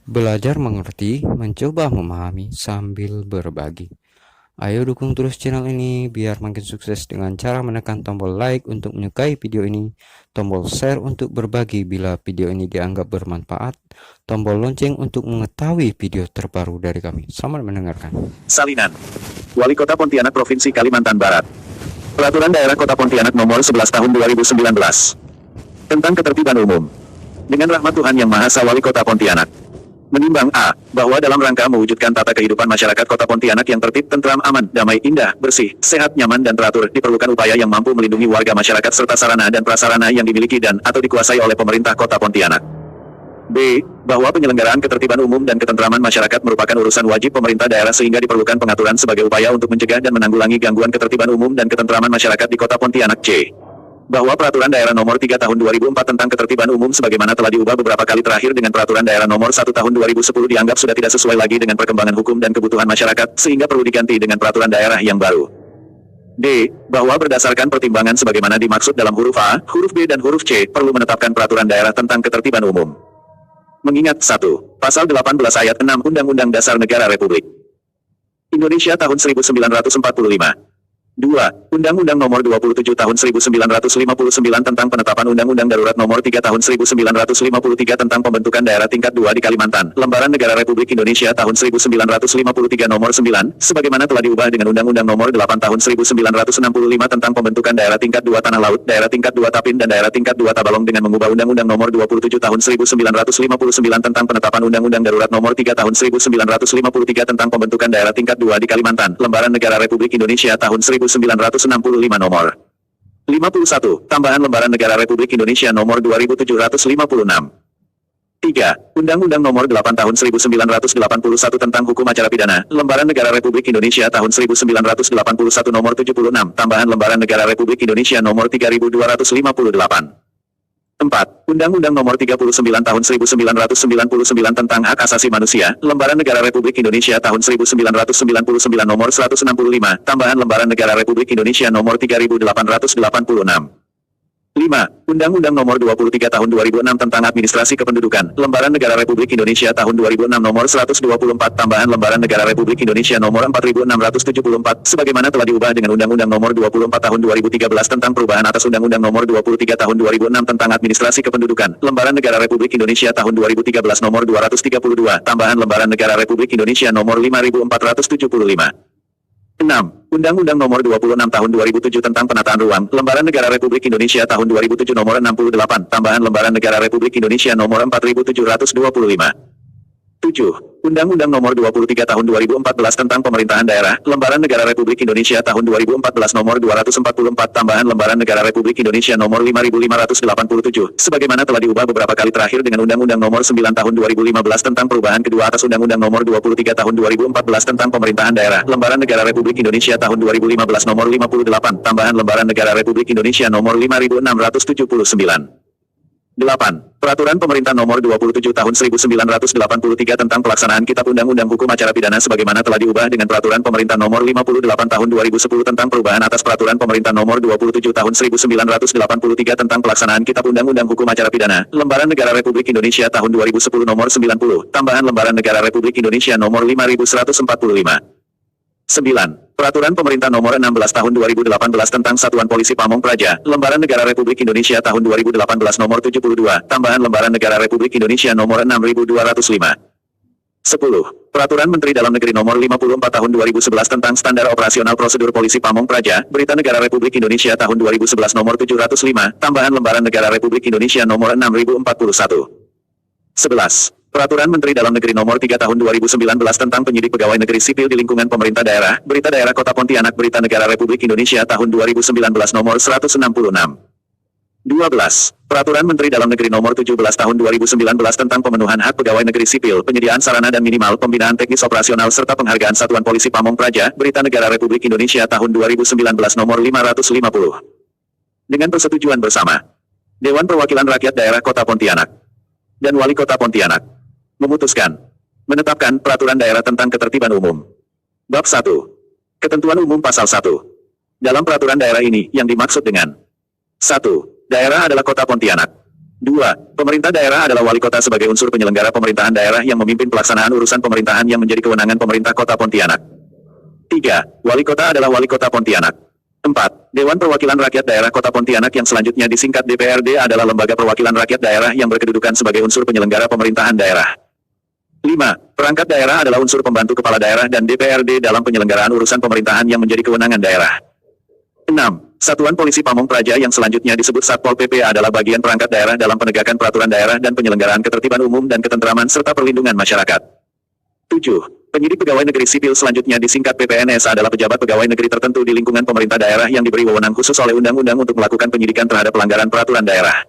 Belajar mengerti, mencoba memahami, sambil berbagi. Ayo dukung terus channel ini biar makin sukses dengan cara menekan tombol like untuk menyukai video ini, tombol share untuk berbagi bila video ini dianggap bermanfaat, tombol lonceng untuk mengetahui video terbaru dari kami. Selamat mendengarkan. Salinan. Wali Kota Pontianak Provinsi Kalimantan Barat. Peraturan Daerah Kota Pontianak Nomor 11 Tahun 2019. Tentang Ketertiban Umum. Dengan rahmat Tuhan Yang Maha Esa, Wali Kota Pontianak menimbang A. Bahwa dalam rangka mewujudkan tata kehidupan masyarakat Kota Pontianak yang tertib, tentram, aman, damai, indah, bersih, sehat, nyaman dan teratur, diperlukan upaya yang mampu melindungi warga masyarakat serta sarana dan prasarana yang dimiliki dan atau dikuasai oleh pemerintah Kota Pontianak. B. Bahwa penyelenggaraan ketertiban umum dan ketentraman masyarakat merupakan urusan wajib pemerintah daerah sehingga diperlukan pengaturan sebagai upaya untuk mencegah dan menanggulangi gangguan ketertiban umum dan ketentraman masyarakat di Kota Pontianak. C. Bahwa Peraturan Daerah Nomor 3 Tahun 2004 tentang Ketertiban Umum sebagaimana telah diubah beberapa kali terakhir dengan Peraturan Daerah Nomor 1 Tahun 2010 dianggap sudah tidak sesuai lagi dengan perkembangan hukum dan kebutuhan masyarakat, sehingga perlu diganti dengan Peraturan Daerah yang baru. D. Bahwa berdasarkan pertimbangan sebagaimana dimaksud dalam huruf A, huruf B dan huruf C, perlu menetapkan Peraturan Daerah tentang Ketertiban Umum. Mengingat 1. Pasal 18 ayat 6 Undang-Undang Dasar Negara Republik Indonesia tahun 1945. 2. Undang-Undang Nomor 27 Tahun 1959 tentang Penetapan Undang-Undang Darurat Nomor 3 Tahun 1953 tentang Pembentukan Daerah Tingkat 2 di Kalimantan, Lembaran Negara Republik Indonesia Tahun 1953 Nomor 9, sebagaimana telah diubah dengan Undang-Undang Nomor 8 Tahun 1965 tentang Pembentukan Daerah Tingkat 2 Tanah Laut, Daerah Tingkat 2 Tapin dan Daerah Tingkat 2 Tabalong dengan mengubah Undang-Undang Nomor 27 Tahun 1959 tentang Penetapan Undang-Undang Darurat Nomor 3 Tahun 1953 tentang Pembentukan Daerah Tingkat 2 di Kalimantan, Lembaran Negara Republik Indonesia Tahun 1965 Nomor 51, Tambahan Lembaran Negara Republik Indonesia Nomor 2756. 3. Undang-Undang Nomor 8 Tahun 1981 tentang Hukum Acara Pidana, Lembaran Negara Republik Indonesia Tahun 1981 Nomor 76, Tambahan Lembaran Negara Republik Indonesia Nomor 3258. 4. Undang-Undang Nomor 39 Tahun 1999 tentang Hak Asasi Manusia, Lembaran Negara Republik Indonesia Tahun 1999 Nomor 165, Tambahan Lembaran Negara Republik Indonesia Nomor 3886. 5. Undang-Undang Nomor 23 Tahun 2006 tentang Administrasi Kependudukan, Lembaran Negara Republik Indonesia Tahun 2006 Nomor 124, Tambahan Lembaran Negara Republik Indonesia Nomor 4674, sebagaimana telah diubah dengan Undang-Undang Nomor 24 Tahun 2013 tentang perubahan atas Undang-Undang Nomor 23 Tahun 2006 tentang Administrasi Kependudukan, Lembaran Negara Republik Indonesia Tahun 2013 Nomor 232, Tambahan Lembaran Negara Republik Indonesia Nomor 5475. 6. Undang-Undang Nomor 26 Tahun 2007 tentang Penataan Ruang, Lembaran Negara Republik Indonesia Tahun 2007 Nomor 68, Tambahan Lembaran Negara Republik Indonesia Nomor 4725. 7. Undang-Undang Nomor 23 Tahun 2014 tentang Pemerintahan Daerah, Lembaran Negara Republik Indonesia Tahun 2014 Nomor 244, Tambahan Lembaran Negara Republik Indonesia Nomor 5587, sebagaimana telah diubah beberapa kali terakhir dengan Undang-Undang Nomor 9 Tahun 2015 tentang perubahan kedua atas Undang-Undang Nomor 23 Tahun 2014 tentang Pemerintahan Daerah, Lembaran Negara Republik Indonesia Tahun 2015 Nomor 58, Tambahan Lembaran Negara Republik Indonesia Nomor 5679. 8. Peraturan Pemerintah Nomor 27 Tahun 1983 tentang pelaksanaan Kitab Undang-Undang Hukum Acara Pidana sebagaimana telah diubah dengan Peraturan Pemerintah Nomor 58 Tahun 2010 tentang perubahan atas Peraturan Pemerintah Nomor 27 Tahun 1983 tentang pelaksanaan Kitab Undang-Undang Hukum Acara Pidana, Lembaran Negara Republik Indonesia Tahun 2010 Nomor 90, Tambahan Lembaran Negara Republik Indonesia Nomor 5145. 9. Peraturan Pemerintah Nomor 16 Tahun 2018 tentang Satuan Polisi Pamong Praja, Lembaran Negara Republik Indonesia Tahun 2018 Nomor 72, Tambahan Lembaran Negara Republik Indonesia Nomor 6205. 10. Peraturan Menteri Dalam Negeri Nomor 54 Tahun 2011 tentang Standar Operasional Prosedur Polisi Pamong Praja, Berita Negara Republik Indonesia Tahun 2011 Nomor 705, Tambahan Lembaran Negara Republik Indonesia Nomor 6041. 11. Peraturan Menteri Dalam Negeri Nomor 3 Tahun 2019 tentang Penyidik Pegawai Negeri Sipil di Lingkungan Pemerintah Daerah, Berita Daerah Kota Pontianak Berita Negara Republik Indonesia Tahun 2019 Nomor 166. 12. Peraturan Menteri Dalam Negeri Nomor 17 Tahun 2019 tentang Pemenuhan Hak Pegawai Negeri Sipil, Penyediaan Sarana dan Minimal Pembinaan Teknis Operasional serta Penghargaan Satuan Polisi Pamong Praja, Berita Negara Republik Indonesia Tahun 2019 Nomor 550. Dengan persetujuan bersama Dewan Perwakilan Rakyat Daerah Kota Pontianak dan Wali Kota Pontianak memutuskan menetapkan Peraturan Daerah tentang Ketertiban Umum. Bab 1. Ketentuan Umum Pasal 1. Dalam Peraturan Daerah ini yang dimaksud dengan 1. Daerah adalah Kota Pontianak. 2. Pemerintah daerah adalah wali kota sebagai unsur penyelenggara pemerintahan daerah yang memimpin pelaksanaan urusan pemerintahan yang menjadi kewenangan pemerintah Kota Pontianak. 3. Wali kota adalah wali kota Pontianak. 4. Dewan Perwakilan Rakyat Daerah Kota Pontianak yang selanjutnya disingkat DPRD adalah lembaga perwakilan rakyat daerah yang berkedudukan sebagai unsur penyelenggara pemerintahan daerah. 5. Perangkat daerah adalah unsur pembantu kepala daerah dan DPRD dalam penyelenggaraan urusan pemerintahan yang menjadi kewenangan daerah. 6. Satuan Polisi Pamong Praja yang selanjutnya disebut Satpol PP adalah bagian perangkat daerah dalam penegakan peraturan daerah dan penyelenggaraan ketertiban umum dan ketentraman serta perlindungan masyarakat. 7. Penyidik pegawai negeri sipil selanjutnya disingkat PPNS adalah pejabat pegawai negeri tertentu di lingkungan pemerintah daerah yang diberi wewenang khusus oleh undang-undang untuk melakukan penyidikan terhadap pelanggaran peraturan daerah.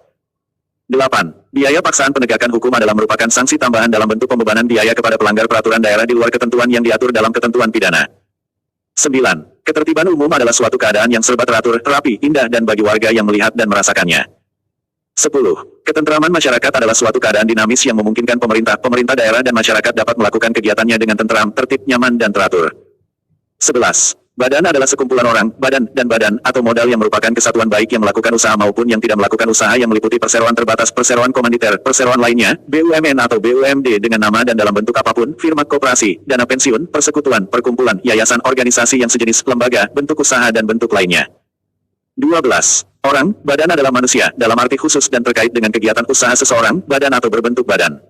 8. Biaya paksaan penegakan hukum adalah merupakan sanksi tambahan dalam bentuk pembebanan biaya kepada pelanggar peraturan daerah di luar ketentuan yang diatur dalam ketentuan pidana. 9. Ketertiban umum adalah suatu keadaan yang serba teratur, rapi, indah dan bagi warga yang melihat dan merasakannya. 10. Ketentraman masyarakat adalah suatu keadaan dinamis yang memungkinkan pemerintah daerah dan masyarakat dapat melakukan kegiatannya dengan tentram, tertib, nyaman dan teratur. 11. Badan adalah sekumpulan orang, badan atau modal yang merupakan kesatuan baik yang melakukan usaha maupun yang tidak melakukan usaha yang meliputi perseroan terbatas, perseroan komanditer, perseroan lainnya, BUMN atau BUMD dengan nama dan dalam bentuk apapun, firma koperasi, dana pensiun, persekutuan, perkumpulan, yayasan, organisasi yang sejenis, lembaga, bentuk usaha dan bentuk lainnya. 12. Orang, badan adalah manusia, dalam arti khusus dan terkait dengan kegiatan usaha seseorang, badan atau berbentuk badan.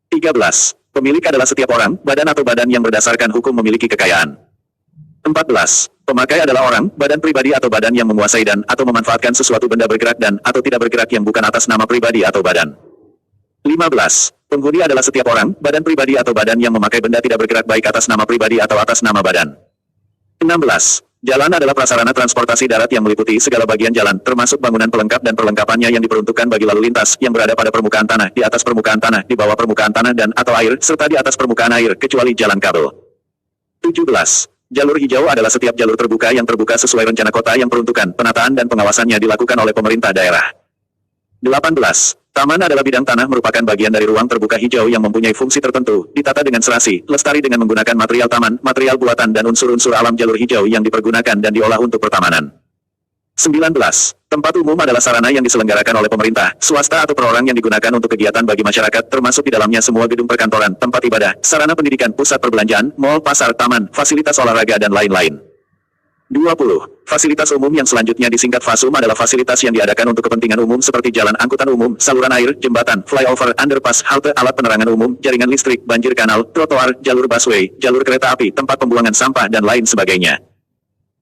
13. Pemilik adalah setiap orang, badan atau badan yang berdasarkan hukum memiliki kekayaan. 14. Pemakai adalah orang, badan pribadi atau badan yang menguasai dan atau memanfaatkan sesuatu benda bergerak dan atau tidak bergerak yang bukan atas nama pribadi atau badan. 15. Penghuni adalah setiap orang, badan pribadi atau badan yang memakai benda tidak bergerak baik atas nama pribadi atau atas nama badan. 16. Jalan adalah prasarana transportasi darat yang meliputi segala bagian jalan, termasuk bangunan pelengkap dan perlengkapannya yang diperuntukkan bagi lalu lintas, yang berada pada permukaan tanah, di atas permukaan tanah, di bawah permukaan tanah dan atau air, serta di atas permukaan air, kecuali jalan kabel. 17. Jalur hijau adalah setiap jalur terbuka yang terbuka sesuai rencana kota yang peruntukan, penataan dan pengawasannya dilakukan oleh pemerintah daerah. 18. Taman adalah bidang tanah merupakan bagian dari ruang terbuka hijau yang mempunyai fungsi tertentu, ditata dengan serasi, lestari dengan menggunakan material taman, material buatan dan unsur-unsur alam jalur hijau yang dipergunakan dan diolah untuk pertamanan. 19. Tempat umum adalah sarana yang diselenggarakan oleh pemerintah, swasta atau perorang yang digunakan untuk kegiatan bagi masyarakat termasuk di dalamnya semua gedung perkantoran, tempat ibadah, sarana pendidikan, pusat perbelanjaan, mal, pasar, taman, fasilitas olahraga dan lain-lain. 20. Fasilitas umum yang selanjutnya disingkat FASUM adalah fasilitas yang diadakan untuk kepentingan umum seperti jalan angkutan umum, saluran air, jembatan, flyover, underpass, halte, alat penerangan umum, jaringan listrik, banjir kanal, trotoar, jalur busway, jalur kereta api, tempat pembuangan sampah dan lain sebagainya.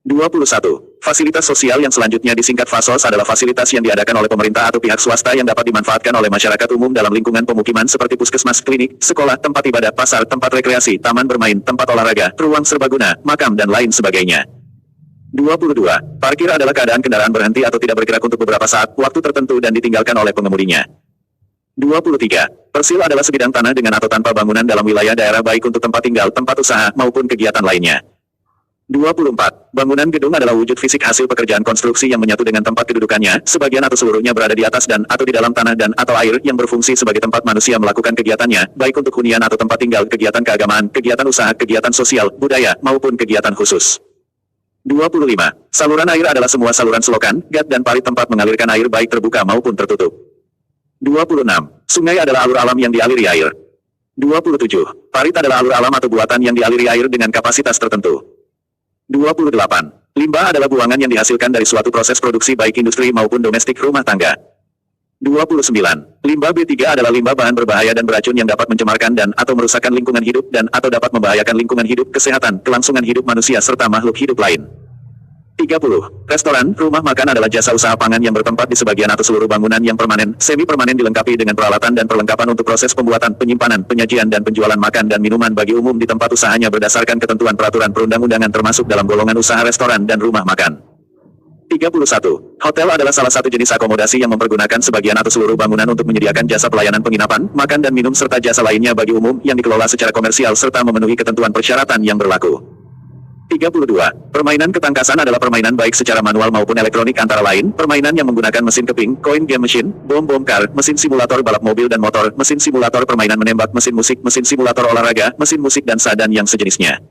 21. Fasilitas sosial yang selanjutnya disingkat FASOS adalah fasilitas yang diadakan oleh pemerintah atau pihak swasta yang dapat dimanfaatkan oleh masyarakat umum dalam lingkungan pemukiman seperti puskesmas, klinik, sekolah, tempat ibadah, pasar, tempat rekreasi, taman bermain, tempat olahraga, ruang serbaguna, makam dan lain sebagainya. 22. Parkir adalah keadaan kendaraan berhenti atau tidak bergerak untuk beberapa saat, waktu tertentu dan ditinggalkan oleh pengemudinya. 23. Persil adalah sebidang tanah dengan atau tanpa bangunan dalam wilayah daerah baik untuk tempat tinggal, tempat usaha, maupun kegiatan lainnya. 24. Bangunan gedung adalah wujud fisik hasil pekerjaan konstruksi yang menyatu dengan tempat kedudukannya, sebagian atau seluruhnya berada di atas dan atau di dalam tanah dan atau air yang berfungsi sebagai tempat manusia melakukan kegiatannya, baik untuk hunian atau tempat tinggal, kegiatan keagamaan, kegiatan usaha, kegiatan sosial, budaya, maupun kegiatan khusus. 25. Saluran air adalah semua saluran selokan, gat dan parit tempat mengalirkan air baik terbuka maupun tertutup. 26. Sungai adalah alur alam yang dialiri air. 27. Parit adalah alur alam atau buatan yang dialiri air dengan kapasitas tertentu. 28. Limbah adalah buangan yang dihasilkan dari suatu proses produksi baik industri maupun domestik rumah tangga. 29. Limbah B3 adalah limbah bahan berbahaya dan beracun yang dapat mencemarkan dan atau merusakkan lingkungan hidup dan atau dapat membahayakan lingkungan hidup, kesehatan, kelangsungan hidup manusia serta makhluk hidup lain. 30. Restoran, rumah makan adalah jasa usaha pangan yang bertempat di sebagian atau seluruh bangunan yang permanen, semi-permanen dilengkapi dengan peralatan dan perlengkapan untuk proses pembuatan, penyimpanan, penyajian dan penjualan makan dan minuman bagi umum di tempat usahanya berdasarkan ketentuan peraturan perundang-undangan termasuk dalam golongan usaha restoran dan rumah makan. 31. Hotel adalah salah satu jenis akomodasi yang mempergunakan sebagian atau seluruh bangunan untuk menyediakan jasa pelayanan penginapan, makan dan minum serta jasa lainnya bagi umum yang dikelola secara komersial serta memenuhi ketentuan persyaratan yang berlaku. 32. Permainan ketangkasan adalah permainan baik secara manual maupun elektronik antara lain, permainan yang menggunakan mesin keping, coin game machine, bom car, mesin simulator balap mobil dan motor, mesin simulator permainan menembak, mesin musik, mesin simulator olahraga, mesin musik dan sah dan yang sejenisnya.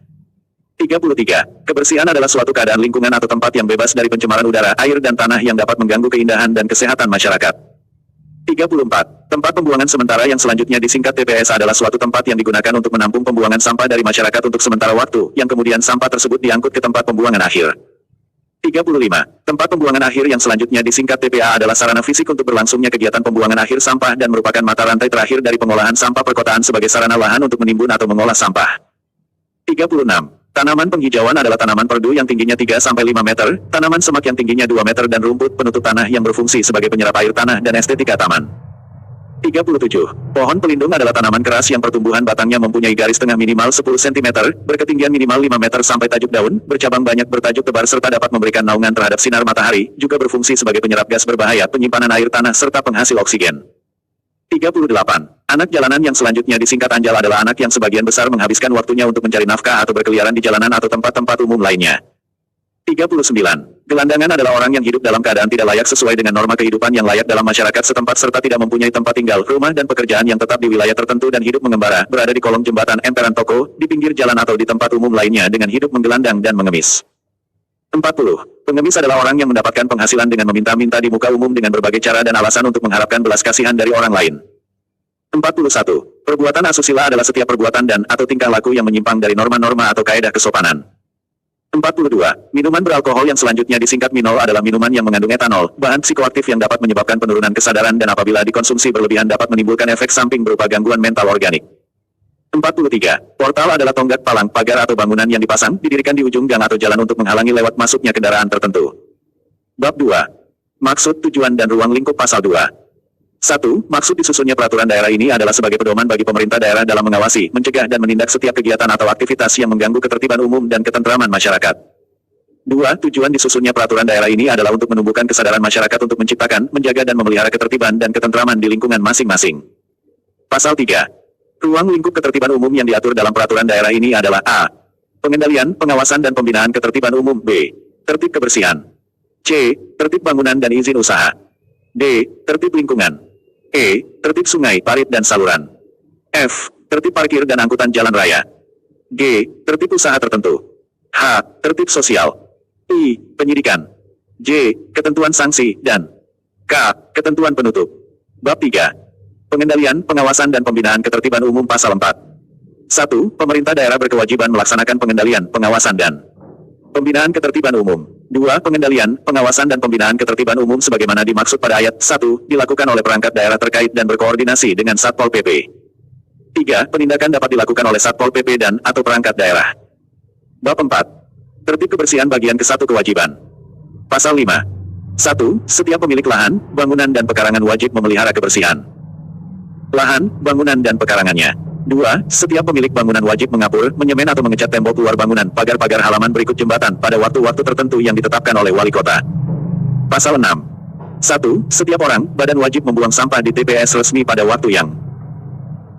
33. Kebersihan adalah suatu keadaan lingkungan atau tempat yang bebas dari pencemaran udara, air dan tanah yang dapat mengganggu keindahan dan kesehatan masyarakat. 34. Tempat pembuangan sementara yang selanjutnya disingkat TPS adalah suatu tempat yang digunakan untuk menampung pembuangan sampah dari masyarakat untuk sementara waktu, yang kemudian sampah tersebut diangkut ke tempat pembuangan akhir. 35. Tempat pembuangan akhir yang selanjutnya disingkat TPA adalah sarana fisik untuk berlangsungnya kegiatan pembuangan akhir sampah dan merupakan mata rantai terakhir dari pengolahan sampah perkotaan sebagai sarana lahan untuk menimbun atau mengolah sampah. 36. Tanaman penghijauan adalah tanaman perdu yang tingginya 3-5 meter, tanaman semak yang tingginya 2 meter dan rumput penutup tanah yang berfungsi sebagai penyerap air tanah dan estetika taman. 37. Pohon pelindung adalah tanaman keras yang pertumbuhan batangnya mempunyai garis tengah minimal 10 cm, berketinggian minimal 5 meter sampai tajuk daun, bercabang banyak bertajuk tebar serta dapat memberikan naungan terhadap sinar matahari, juga berfungsi sebagai penyerap gas berbahaya, penyimpanan air tanah serta penghasil oksigen. 38. Anak jalanan yang selanjutnya disingkat anjal adalah anak yang sebagian besar menghabiskan waktunya untuk mencari nafkah atau berkeliaran di jalanan atau tempat-tempat umum lainnya. 39. Gelandangan adalah orang yang hidup dalam keadaan tidak layak sesuai dengan norma kehidupan yang layak dalam masyarakat setempat serta tidak mempunyai tempat tinggal, rumah dan pekerjaan yang tetap di wilayah tertentu dan hidup mengembara, berada di kolong jembatan, emperan toko, di pinggir jalan atau di tempat umum lainnya dengan hidup menggelandang dan mengemis. 40. Pengemis adalah orang yang mendapatkan penghasilan dengan meminta-minta di muka umum dengan berbagai cara dan alasan untuk mengharapkan belas kasihan dari orang lain. 41. Perbuatan asusila adalah setiap perbuatan dan atau tingkah laku yang menyimpang dari norma-norma atau kaedah kesopanan. 42. Minuman beralkohol yang selanjutnya disingkat minol adalah minuman yang mengandung etanol, bahan psikoaktif yang dapat menyebabkan penurunan kesadaran dan apabila dikonsumsi berlebihan dapat menimbulkan efek samping berupa gangguan mental organik. 43. Portal adalah tonggak palang, pagar atau bangunan yang dipasang, didirikan di ujung gang atau jalan untuk menghalangi lewat masuknya kendaraan tertentu. Bab 2. Maksud, tujuan dan ruang lingkup pasal 2. 1. Maksud disusunnya peraturan daerah ini adalah sebagai pedoman bagi pemerintah daerah dalam mengawasi, mencegah dan menindak setiap kegiatan atau aktivitas yang mengganggu ketertiban umum dan ketentraman masyarakat. 2. Tujuan disusunnya peraturan daerah ini adalah untuk menumbuhkan kesadaran masyarakat untuk menciptakan, menjaga dan memelihara ketertiban dan ketentraman di lingkungan masing-masing. Pasal 3. Ruang lingkup ketertiban umum yang diatur dalam peraturan daerah ini adalah A. Pengendalian, pengawasan dan pembinaan ketertiban umum. B. Tertib kebersihan. C. Tertib bangunan dan izin usaha. D. Tertib lingkungan. E. Tertib sungai, parit dan saluran. F. Tertib parkir dan angkutan jalan raya. G. Tertib usaha tertentu. H. Tertib sosial. I. Penyidikan. J. Ketentuan sanksi, dan K. Ketentuan penutup. Bab 3. Pengendalian, pengawasan dan pembinaan ketertiban umum pasal 4. 1. Pemerintah daerah berkewajiban melaksanakan pengendalian, pengawasan dan pembinaan ketertiban umum. 2. Pengendalian, pengawasan dan pembinaan ketertiban umum sebagaimana dimaksud pada ayat 1, dilakukan oleh perangkat daerah terkait dan berkoordinasi dengan Satpol PP. 3. Penindakan dapat dilakukan oleh Satpol PP dan atau perangkat daerah. Bab 4. Tertib kebersihan bagian ke-1 kewajiban. Pasal 5. 1. Setiap pemilik lahan, bangunan dan pekarangan wajib memelihara kebersihan lahan, bangunan dan pekarangannya. 2. Setiap pemilik bangunan wajib mengapur, menyemen atau mengecat tembok luar bangunan, pagar-pagar halaman berikut jembatan pada waktu-waktu tertentu yang ditetapkan oleh wali kota. Pasal 6. 1. Setiap orang, badan wajib membuang sampah di TPS resmi pada waktu yang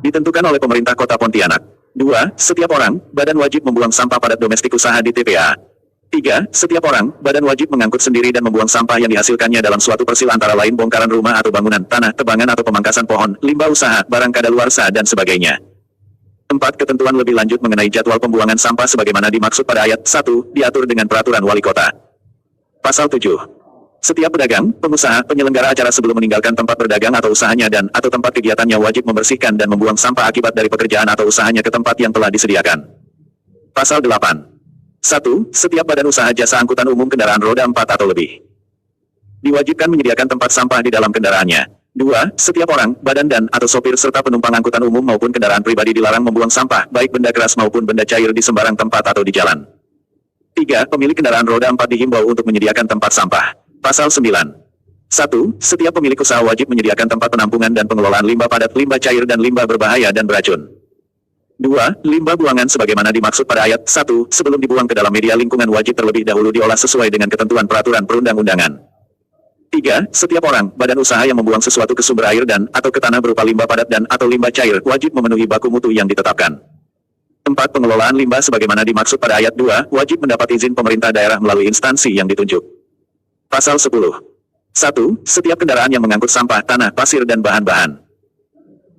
ditentukan oleh pemerintah kota Pontianak. 2. Setiap orang, badan wajib membuang sampah padat domestik usaha di TPA. 3. Setiap orang, badan wajib mengangkut sendiri dan membuang sampah yang dihasilkannya dalam suatu persil antara lain bongkaran rumah atau bangunan, tanah, tebangan atau pemangkasan pohon, limbah usaha, barang kadaluarsa dan sebagainya. 4. Ketentuan lebih lanjut mengenai jadwal pembuangan sampah sebagaimana dimaksud pada ayat 1, diatur dengan peraturan wali kota. Pasal 7. Setiap pedagang, pengusaha, penyelenggara acara sebelum meninggalkan tempat berdagang atau usahanya dan atau tempat kegiatannya wajib membersihkan dan membuang sampah akibat dari pekerjaan atau usahanya ke tempat yang telah disediakan. Pasal 8. 1. Setiap badan usaha jasa angkutan umum kendaraan roda 4 atau lebih diwajibkan menyediakan tempat sampah di dalam kendaraannya. 2. Setiap orang, badan dan atau sopir serta penumpang angkutan umum maupun kendaraan pribadi dilarang membuang sampah, baik benda keras maupun benda cair di sembarang tempat atau di jalan. 3. Pemilik kendaraan roda 4 dihimbau untuk menyediakan tempat sampah. Pasal 9. 1. Setiap pemilik usaha wajib menyediakan tempat penampungan dan pengelolaan limbah padat, limbah cair dan limbah berbahaya dan beracun. 2. Limbah buangan sebagaimana dimaksud pada ayat 1, sebelum dibuang ke dalam media lingkungan wajib terlebih dahulu diolah sesuai dengan ketentuan peraturan perundang-undangan. 3. Setiap orang, badan usaha yang membuang sesuatu ke sumber air dan atau ke tanah berupa limbah padat dan atau limbah cair wajib memenuhi baku mutu yang ditetapkan. 4. Pengelolaan limbah sebagaimana dimaksud pada ayat 2, wajib mendapat izin pemerintah daerah melalui instansi yang ditunjuk. Pasal 10. 1. Setiap kendaraan yang mengangkut sampah, tanah, pasir dan bahan-bahan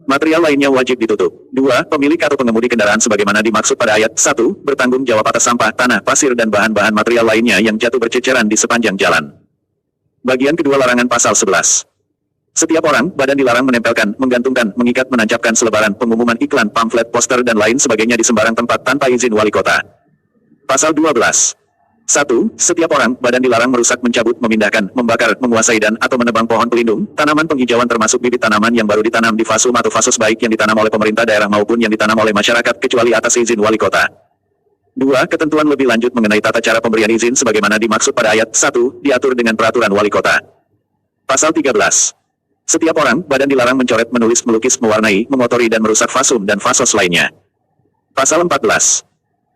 Material lainnya wajib ditutup. 2. Pemilik atau pengemudi kendaraan sebagaimana dimaksud pada ayat 1, bertanggung jawab atas sampah, tanah, pasir dan bahan-bahan material lainnya yang jatuh berceceran di sepanjang jalan. Bagian kedua larangan pasal 11. Setiap orang, badan dilarang menempelkan, menggantungkan, mengikat, menancapkan selebaran, pengumuman iklan, pamflet, poster dan lain sebagainya di sembarang tempat tanpa izin wali kota. Pasal 12. 1. Setiap orang, badan dilarang merusak, mencabut, memindahkan, membakar, menguasai dan atau menebang pohon pelindung, tanaman penghijauan termasuk bibit tanaman yang baru ditanam di fasum atau fasos baik yang ditanam oleh pemerintah daerah maupun yang ditanam oleh masyarakat kecuali atas izin wali kota. 2. Ketentuan lebih lanjut mengenai tata cara pemberian izin sebagaimana dimaksud pada ayat 1, diatur dengan peraturan wali kota. Pasal 13. Setiap orang, badan dilarang mencoret, menulis, melukis, mewarnai, mengotori dan merusak fasum dan fasos lainnya. Pasal 14.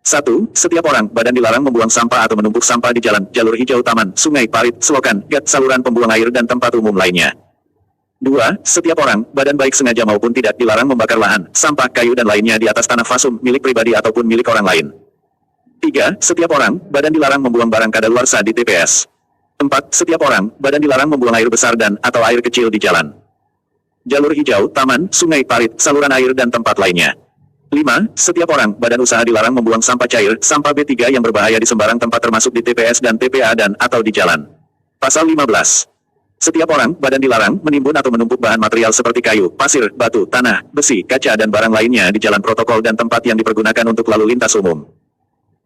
1. Setiap orang, badan dilarang membuang sampah atau menumpuk sampah di jalan, jalur hijau, taman, sungai, parit, selokan, gat, saluran pembuang air dan tempat umum lainnya. 2. Setiap orang, badan baik sengaja maupun tidak dilarang membakar lahan, sampah, kayu dan lainnya di atas tanah fasum, milik pribadi ataupun milik orang lain. 3. Setiap orang, badan dilarang membuang barang kadaluarsa di TPS. 4. Setiap orang, badan dilarang membuang air besar dan atau air kecil di jalan, jalur hijau, taman, sungai, parit, saluran air dan tempat lainnya. 5. Setiap orang, badan usaha dilarang membuang sampah cair, sampah B3 yang berbahaya di sembarang tempat termasuk di TPS dan TPA dan atau di jalan. Pasal 15. Setiap orang, badan dilarang menimbun atau menumpuk bahan material seperti kayu, pasir, batu, tanah, besi, kaca dan barang lainnya di jalan protokol dan tempat yang dipergunakan untuk lalu lintas umum.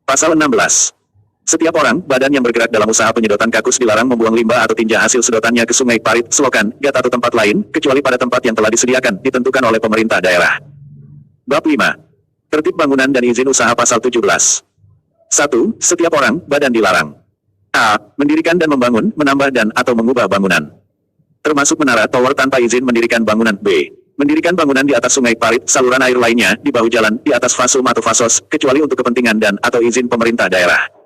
Pasal 16. Setiap orang, badan yang bergerak dalam usaha penyedotan kakus dilarang membuang limbah atau tinja hasil sedotannya ke sungai, parit, selokan, gat atau tempat lain, kecuali pada tempat yang telah disediakan, ditentukan oleh pemerintah daerah. Bab 5. Tertib bangunan dan izin usaha pasal 17. 1. Setiap orang, badan dilarang a. Mendirikan dan membangun, menambah dan atau mengubah bangunan, termasuk menara tower tanpa izin mendirikan bangunan. B. Mendirikan bangunan di atas sungai, parit, saluran air lainnya, di bahu jalan, di atas fasum atau fasos, kecuali untuk kepentingan dan atau izin pemerintah daerah.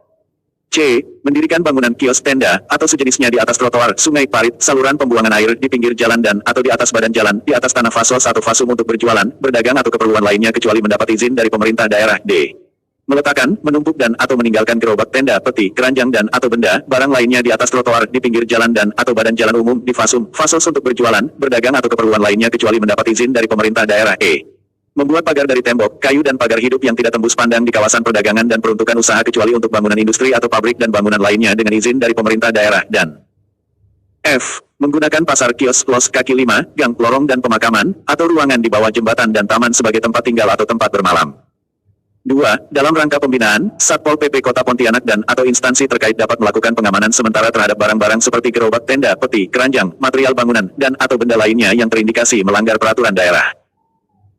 C. Mendirikan bangunan kios, tenda, atau sejenisnya di atas trotoar, sungai, parit, saluran pembuangan air, di pinggir jalan dan atau di atas badan jalan, di atas tanah fasos atau fasum untuk berjualan, berdagang atau keperluan lainnya kecuali mendapat izin dari pemerintah daerah. D. Meletakkan, menumpuk dan atau meninggalkan gerobak, tenda, peti, keranjang dan atau benda, barang lainnya di atas trotoar, di pinggir jalan dan atau badan jalan umum, di fasum, fasos untuk berjualan, berdagang atau keperluan lainnya kecuali mendapat izin dari pemerintah daerah. E. Membuat pagar dari tembok, kayu dan pagar hidup yang tidak tembus pandang di kawasan perdagangan dan peruntukan usaha kecuali untuk bangunan industri atau pabrik dan bangunan lainnya dengan izin dari pemerintah daerah. Dan F. Menggunakan pasar, kios, los kaki lima, gang, lorong dan pemakaman, atau ruangan di bawah jembatan dan taman sebagai tempat tinggal atau tempat bermalam. 2. Dalam rangka pembinaan, Satpol PP Kota Pontianak dan atau instansi terkait dapat melakukan pengamanan sementara terhadap barang-barang seperti gerobak, tenda, peti, keranjang, material bangunan, dan atau benda lainnya yang terindikasi melanggar peraturan daerah.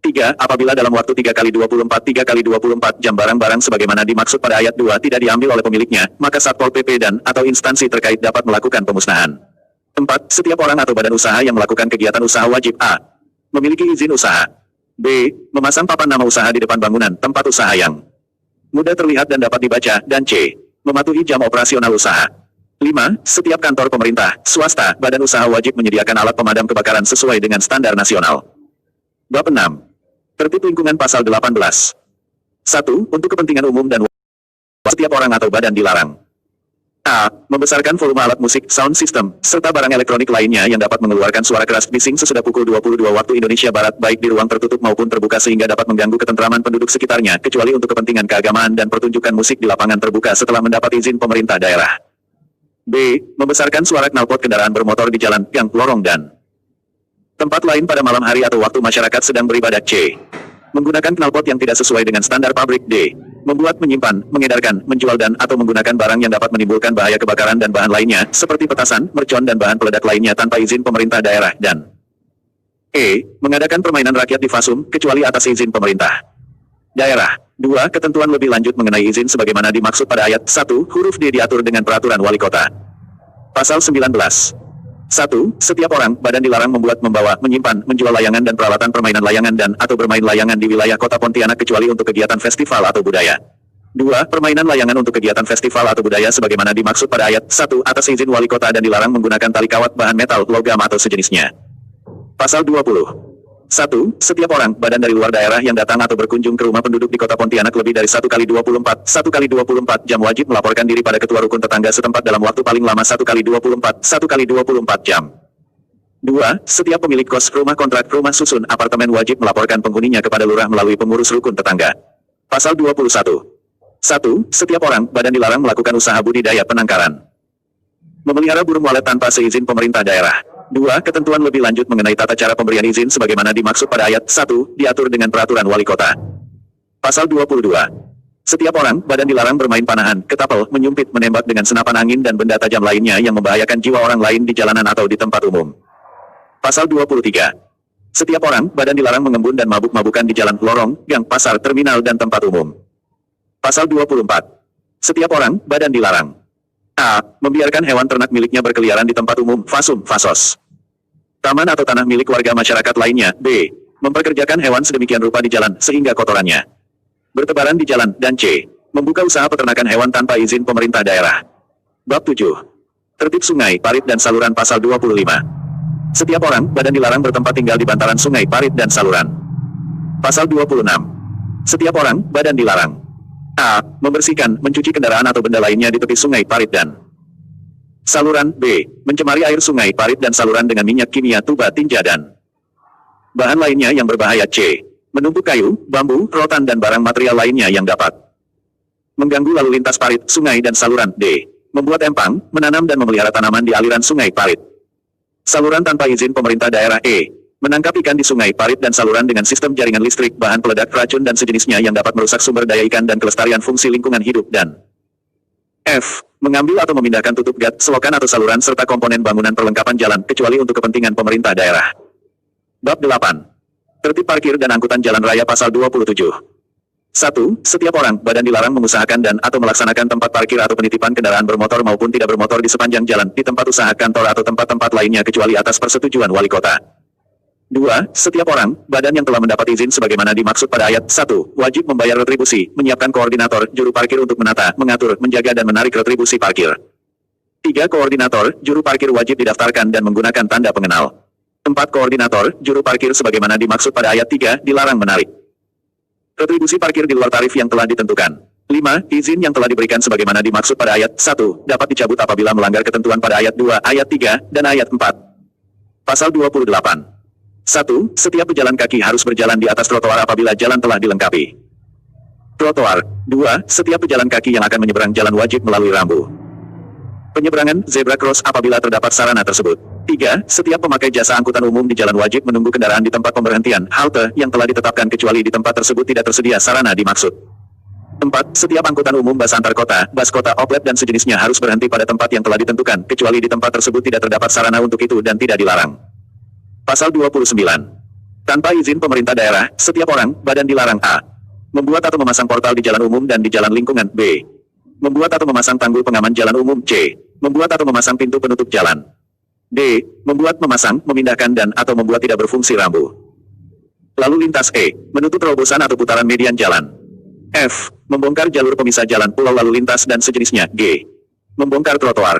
3. Apabila dalam waktu 3x24 jam barang-barang sebagaimana dimaksud pada ayat 2 tidak diambil oleh pemiliknya, maka Satpol PP dan atau instansi terkait dapat melakukan pemusnahan. 4. Setiap orang atau badan usaha yang melakukan kegiatan usaha wajib a. Memiliki izin usaha. B. Memasang papan nama usaha di depan bangunan tempat usaha yang mudah terlihat dan dapat dibaca, dan C. Mematuhi jam operasional usaha. 5. Setiap kantor pemerintah, swasta, badan usaha wajib menyediakan alat pemadam kebakaran sesuai dengan standar nasional. Bab 6. Tertib lingkungan pasal 18. 1. Untuk kepentingan umum dan setiap orang atau badan dilarang a. Membesarkan volume alat musik, sound system, serta barang elektronik lainnya yang dapat mengeluarkan suara keras bising sesudah pukul 22 waktu Indonesia Barat baik di ruang tertutup maupun terbuka sehingga dapat mengganggu ketentraman penduduk sekitarnya kecuali untuk kepentingan keagamaan dan pertunjukan musik di lapangan terbuka setelah mendapat izin pemerintah daerah. B. Membesarkan suara knalpot kendaraan bermotor di jalan, gang, lorong dan tempat lain pada malam hari atau waktu masyarakat sedang beribadah. C. Menggunakan knalpot yang tidak sesuai dengan standar pabrik. D. Membuat, menyimpan, mengedarkan, menjual dan atau menggunakan barang yang dapat menimbulkan bahaya kebakaran dan bahan lainnya, seperti petasan, mercon dan bahan peledak lainnya tanpa izin pemerintah daerah. Dan E. Mengadakan permainan rakyat di fasum, kecuali atas izin pemerintah daerah. 2. Ketentuan lebih lanjut mengenai izin sebagaimana dimaksud pada ayat 1, huruf D diatur dengan peraturan wali kota. Pasal 19. 1. Setiap orang, badan dilarang membuat, membawa, menyimpan, menjual layangan dan peralatan permainan layangan dan atau bermain layangan di wilayah Kota Pontianak kecuali untuk kegiatan festival atau budaya. 2. Permainan layangan untuk kegiatan festival atau budaya sebagaimana dimaksud pada ayat 1 atas izin wali kota dan dilarang menggunakan tali kawat, bahan metal, logam atau sejenisnya. Pasal 20. 1. Setiap orang, badan dari luar daerah yang datang atau berkunjung ke rumah penduduk di Kota Pontianak lebih dari 1x24 jam wajib melaporkan diri pada ketua rukun tetangga setempat dalam waktu paling lama 1x24 jam. 2. Setiap pemilik kos, rumah kontrak, rumah susun, apartemen wajib melaporkan penghuninya kepada lurah melalui pengurus rukun tetangga. Pasal 21. 1. Setiap orang, badan dilarang melakukan usaha budidaya penangkaran. Memelihara burung walet tanpa seizin pemerintah daerah. 2. Ketentuan lebih lanjut mengenai tata cara pemberian izin sebagaimana dimaksud pada ayat 1, diatur dengan peraturan wali kota. Pasal 22. Setiap orang, badan dilarang bermain panahan, ketapel, menyumpit, menembak dengan senapan angin dan benda tajam lainnya yang membahayakan jiwa orang lain di jalanan atau di tempat umum. Pasal 23. Setiap orang, badan dilarang mengembun dan mabuk-mabukan di jalan, lorong, gang, pasar, terminal, dan tempat umum. Pasal 24. Setiap orang, badan dilarang. A. Membiarkan hewan ternak miliknya berkeliaran di tempat umum, fasum, fasos. Taman atau tanah milik warga masyarakat lainnya. B. Memperkerjakan hewan sedemikian rupa di jalan, sehingga kotorannya bertebaran di jalan, dan C. Membuka usaha peternakan hewan tanpa izin pemerintah daerah. Bab 7. Tertib sungai, parit dan saluran pasal 25. Setiap orang, badan dilarang bertempat tinggal di bantaran sungai, parit dan saluran. Pasal 26. Setiap orang, badan dilarang. A. Membersihkan, mencuci kendaraan atau benda lainnya di tepi sungai, parit dan saluran. B. Mencemari air sungai, parit dan saluran dengan minyak kimia, tuba, tinja dan bahan lainnya yang berbahaya. C. Menumpuk kayu, bambu, rotan dan barang material lainnya yang dapat mengganggu lalu lintas parit, sungai dan saluran. D. Membuat empang, menanam dan memelihara tanaman di aliran sungai, parit, saluran tanpa izin pemerintah daerah. E. Menangkap ikan di sungai, parit dan saluran dengan sistem jaringan listrik, bahan peledak, racun dan sejenisnya yang dapat merusak sumber daya ikan dan kelestarian fungsi lingkungan hidup. Dan F. Mengambil atau memindahkan tutup gat, selokan atau saluran serta komponen bangunan perlengkapan jalan, kecuali untuk kepentingan pemerintah daerah. Bab 8. Tertib parkir dan angkutan jalan raya pasal 27. 1. Setiap orang, badan dilarang mengusahakan dan atau melaksanakan tempat parkir atau penitipan kendaraan bermotor maupun tidak bermotor di sepanjang jalan, di tempat usaha, kantor atau tempat-tempat lainnya kecuali atas persetujuan wali kota. 2. Setiap orang, badan yang telah mendapat izin sebagaimana dimaksud pada ayat 1, wajib membayar retribusi, menyiapkan koordinator, juru parkir untuk menata, mengatur, menjaga dan menarik retribusi parkir. 3. Koordinator, juru parkir wajib didaftarkan dan menggunakan tanda pengenal. 4. Koordinator, juru parkir sebagaimana dimaksud pada ayat 3, dilarang menarik retribusi parkir di luar tarif yang telah ditentukan. 5. Izin yang telah diberikan sebagaimana dimaksud pada ayat 1, dapat dicabut apabila melanggar ketentuan pada ayat 2, ayat 3, dan ayat 4. Pasal 28. 1. Setiap pejalan kaki harus berjalan di atas trotoar apabila jalan telah dilengkapi trotoar. 2. Setiap pejalan kaki yang akan menyeberang jalan wajib melalui rambu penyeberangan, zebra cross apabila terdapat sarana tersebut. 3. Setiap pemakai jasa angkutan umum di jalan wajib menunggu kendaraan di tempat pemberhentian, halte, yang telah ditetapkan kecuali di tempat tersebut tidak tersedia sarana dimaksud. 4. Setiap angkutan umum bus antar kota, bus kota, oplet dan sejenisnya harus berhenti pada tempat yang telah ditentukan, kecuali di tempat tersebut tidak terdapat sarana untuk itu dan tidak dilarang. Pasal 29. Tanpa izin pemerintah daerah, setiap orang, badan dilarang. A. Membuat atau memasang portal di jalan umum dan di jalan lingkungan. B. Membuat atau memasang tanggul pengaman jalan umum. C. Membuat atau memasang pintu penutup jalan. D. Membuat, memasang, memindahkan dan atau membuat tidak berfungsi rambu lalu lintas. E. Menutup terobosan atau putaran median jalan. F. Membongkar jalur pemisah jalan, pulau lalu lintas dan sejenisnya. G. Membongkar trotoar.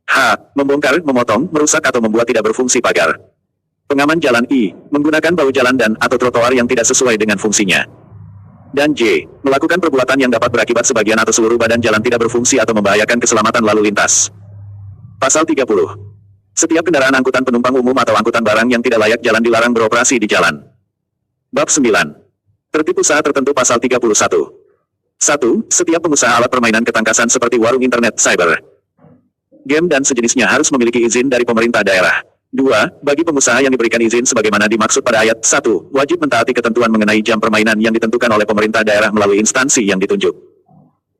H. Membongkar, memotong, merusak atau membuat tidak berfungsi pagar pengaman jalan. I. Menggunakan bahu jalan dan atau trotoar yang tidak sesuai dengan fungsinya. Dan J. Melakukan perbuatan yang dapat berakibat sebagian atau seluruh badan jalan tidak berfungsi atau membahayakan keselamatan lalu lintas. Pasal 30. Setiap kendaraan angkutan penumpang umum atau angkutan barang yang tidak layak jalan dilarang beroperasi di jalan. Bab 9. Tertib usaha tertentu pasal 31. 1. Setiap pengusaha alat permainan ketangkasan seperti warung internet, cyber, game dan sejenisnya harus memiliki izin dari pemerintah daerah. 2. Bagi pengusaha yang diberikan izin sebagaimana dimaksud pada ayat 1, wajib mentaati ketentuan mengenai jam permainan yang ditentukan oleh pemerintah daerah melalui instansi yang ditunjuk.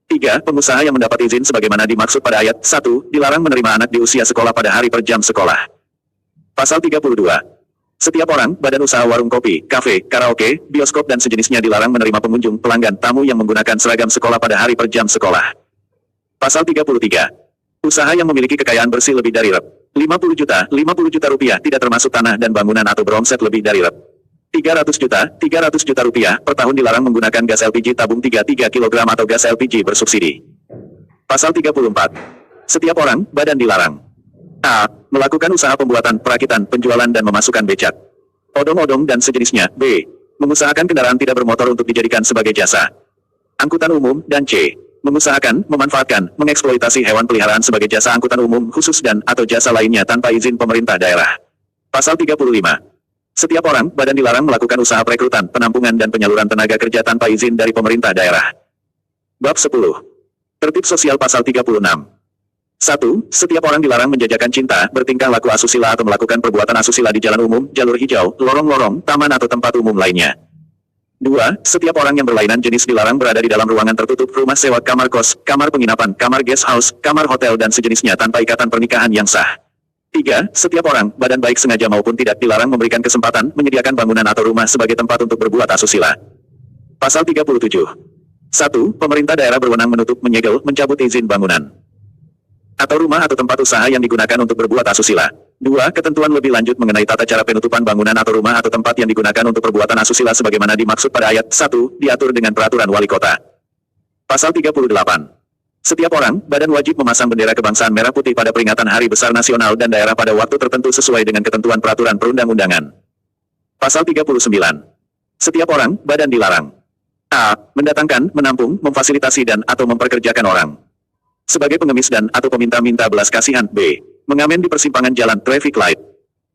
3. Pengusaha yang mendapat izin sebagaimana dimaksud pada ayat 1, dilarang menerima anak di usia sekolah pada hari per jam sekolah. Pasal 32. Setiap orang, badan usaha warung kopi, kafe, karaoke, bioskop dan sejenisnya dilarang menerima pengunjung, pelanggan, tamu yang menggunakan seragam sekolah pada hari per jam sekolah. Pasal 33. Usaha yang memiliki kekayaan bersih lebih dari Rp. 50 juta rupiah tidak termasuk tanah dan bangunan atau beromset lebih dari Rp. 300 juta rupiah per tahun dilarang menggunakan gas LPG tabung 33 kg atau gas LPG bersubsidi. Pasal 34. Setiap orang, badan dilarang. A. Melakukan usaha pembuatan, perakitan, penjualan dan memasukkan becak, odong-odong dan sejenisnya. B. Mengusahakan kendaraan tidak bermotor untuk dijadikan sebagai jasa angkutan umum. Dan C. Mengusahakan, memanfaatkan, mengeksploitasi hewan peliharaan sebagai jasa angkutan umum khusus dan atau jasa lainnya tanpa izin pemerintah daerah. Pasal 35. Setiap orang, badan dilarang melakukan usaha perekrutan, penampungan dan penyaluran tenaga kerja tanpa izin dari pemerintah daerah. Bab 10. Tertib sosial pasal 36. 1. Setiap orang dilarang menjajakan cinta, bertingkah laku asusila atau melakukan perbuatan asusila di jalan umum, jalur hijau, lorong-lorong, taman atau tempat umum lainnya. 2. Setiap orang yang berlainan jenis dilarang berada di dalam ruangan tertutup, rumah sewa, kamar kos, kamar penginapan, kamar guest house, kamar hotel dan sejenisnya tanpa ikatan pernikahan yang sah. 3. Setiap orang, badan baik sengaja maupun tidak dilarang memberikan kesempatan, menyediakan bangunan atau rumah sebagai tempat untuk berbuat asusila. Pasal 37. 1. Pemerintah daerah berwenang menutup, menyegel, mencabut izin bangunan atau rumah atau tempat usaha yang digunakan untuk berbuat asusila. 2. Ketentuan lebih lanjut mengenai tata cara penutupan bangunan atau rumah atau tempat yang digunakan untuk perbuatan asusila sebagaimana dimaksud pada ayat 1, diatur dengan peraturan wali kota. Pasal 38. Setiap orang, badan wajib memasang bendera kebangsaan merah putih pada peringatan Hari Besar Nasional dan daerah pada waktu tertentu sesuai dengan ketentuan peraturan perundang-undangan. Pasal 39. Setiap orang, badan dilarang a. Mendatangkan, menampung, memfasilitasi dan atau memperkerjakan orang sebagai pengemis dan atau peminta-minta belas kasihan. B. Mengamen di persimpangan jalan traffic light.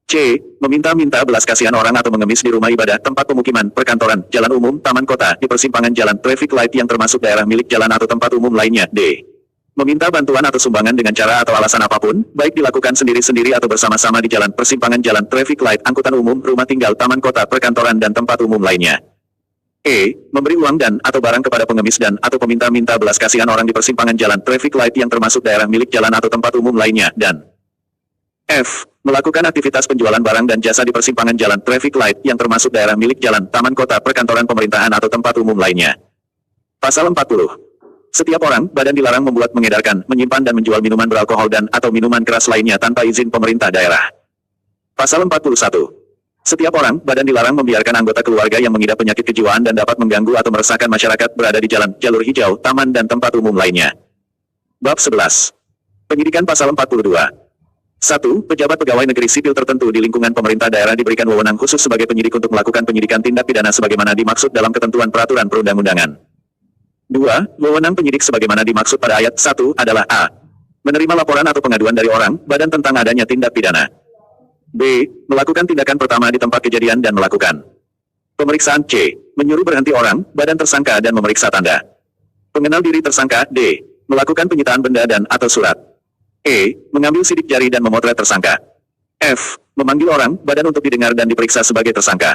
C. Meminta-minta belas kasihan orang atau mengemis di rumah ibadah, tempat pemukiman, perkantoran, jalan umum, taman kota, di persimpangan jalan traffic light yang termasuk daerah milik jalan atau tempat umum lainnya. D. Meminta bantuan atau sumbangan dengan cara atau alasan apapun, baik dilakukan sendiri-sendiri atau bersama-sama di jalan, persimpangan jalan traffic light, angkutan umum, rumah tinggal, taman kota, perkantoran dan tempat umum lainnya. E. Memberi uang dan atau barang kepada pengemis dan atau peminta-minta belas kasihan orang di persimpangan jalan traffic light yang termasuk daerah milik jalan atau tempat umum lainnya. Dan F. Melakukan aktivitas penjualan barang dan jasa di persimpangan jalan traffic light yang termasuk daerah milik jalan, taman kota, perkantoran pemerintahan atau tempat umum lainnya. Pasal 40. Setiap orang, badan dilarang membuat, mengedarkan, menyimpan dan menjual minuman beralkohol dan atau minuman keras lainnya tanpa izin pemerintah daerah. Pasal 41. Setiap orang, badan dilarang membiarkan anggota keluarga yang mengidap penyakit kejiwaan dan dapat mengganggu atau meresahkan masyarakat berada di jalan, jalur hijau, taman dan tempat umum lainnya. Bab 11. Penyidikan pasal 42. 1. Pejabat pegawai negeri sipil tertentu di lingkungan pemerintah daerah diberikan wewenang khusus sebagai penyidik untuk melakukan penyidikan tindak pidana sebagaimana dimaksud dalam ketentuan peraturan perundang-undangan. 2. Wewenang penyidik sebagaimana dimaksud pada ayat 1 adalah a. Menerima laporan atau pengaduan dari orang, badan tentang adanya tindak pidana. B. Melakukan tindakan pertama di tempat kejadian dan melakukan pemeriksaan. C. Menyuruh berhenti orang, badan tersangka dan memeriksa tanda pengenal diri tersangka. D. Melakukan penyitaan benda dan atau surat. E. Mengambil sidik jari dan memotret tersangka. F. Memanggil orang, badan untuk didengar dan diperiksa sebagai tersangka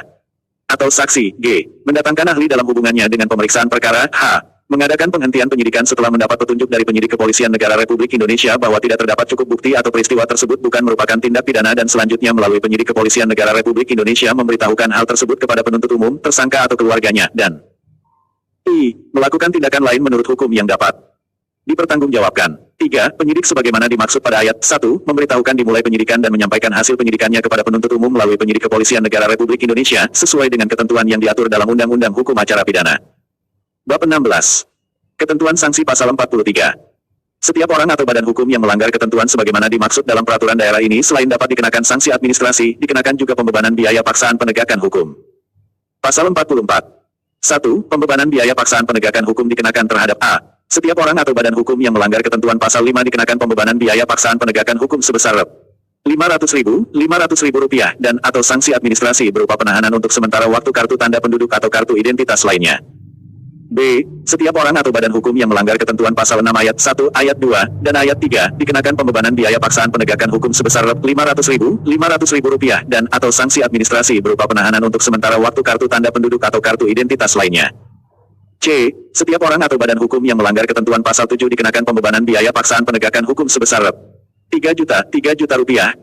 atau saksi. G. Mendatangkan ahli dalam hubungannya dengan pemeriksaan perkara. H. Mengadakan penghentian penyidikan setelah mendapat petunjuk dari penyidik Kepolisian Negara Republik Indonesia bahwa tidak terdapat cukup bukti atau peristiwa tersebut bukan merupakan tindak pidana dan selanjutnya melalui penyidik Kepolisian Negara Republik Indonesia memberitahukan hal tersebut kepada penuntut umum, tersangka atau keluarganya, dan I. Melakukan tindakan lain menurut hukum yang dapat dipertanggungjawabkan. 3. Penyidik sebagaimana dimaksud pada ayat 1, memberitahukan dimulai penyidikan dan menyampaikan hasil penyidikannya kepada penuntut umum melalui penyidik Kepolisian Negara Republik Indonesia, sesuai dengan ketentuan yang diatur dalam Undang-Undang Hukum Acara Pidana. Bab 16. Ketentuan sanksi pasal 43. Setiap orang atau badan hukum yang melanggar ketentuan sebagaimana dimaksud dalam peraturan daerah ini selain dapat dikenakan sanksi administrasi, dikenakan juga pembebanan biaya paksaan penegakan hukum. Pasal 44. 1. Pembebanan biaya paksaan penegakan hukum dikenakan terhadap a. Setiap orang atau badan hukum yang melanggar ketentuan pasal 5 dikenakan pembebanan biaya paksaan penegakan hukum sebesar Rp500.000 Rp500.000 dan atau sanksi administrasi berupa penahanan untuk sementara waktu kartu tanda penduduk atau kartu identitas lainnya. B. Setiap orang atau badan hukum yang melanggar ketentuan pasal 6 ayat 1, ayat 2, dan ayat 3, dikenakan pembebanan biaya paksaan penegakan hukum sebesar Rp500.000 dan atau sanksi administrasi berupa penahanan untuk sementara waktu kartu tanda penduduk atau kartu identitas lainnya. C. Setiap orang atau badan hukum yang melanggar ketentuan pasal 7 dikenakan pembebanan biaya paksaan penegakan hukum sebesar Rp3 juta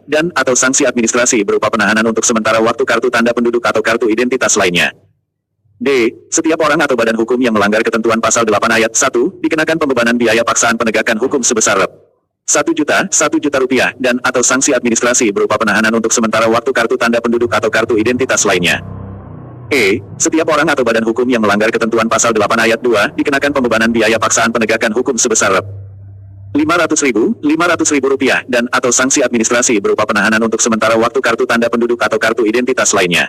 dan atau sanksi administrasi berupa penahanan untuk sementara waktu kartu tanda penduduk atau kartu identitas lainnya. D. Setiap orang atau badan hukum yang melanggar ketentuan pasal 8 ayat 1, dikenakan pembebanan biaya paksaan penegakan hukum sebesar Rp1 juta dan atau sanksi administrasi berupa penahanan untuk sementara waktu kartu tanda penduduk atau kartu identitas lainnya. E. Setiap orang atau badan hukum yang melanggar ketentuan pasal 8 ayat 2, dikenakan pembebanan biaya paksaan penegakan hukum sebesar Rp500.000 dan atau sanksi administrasi berupa penahanan untuk sementara waktu kartu tanda penduduk atau kartu identitas lainnya.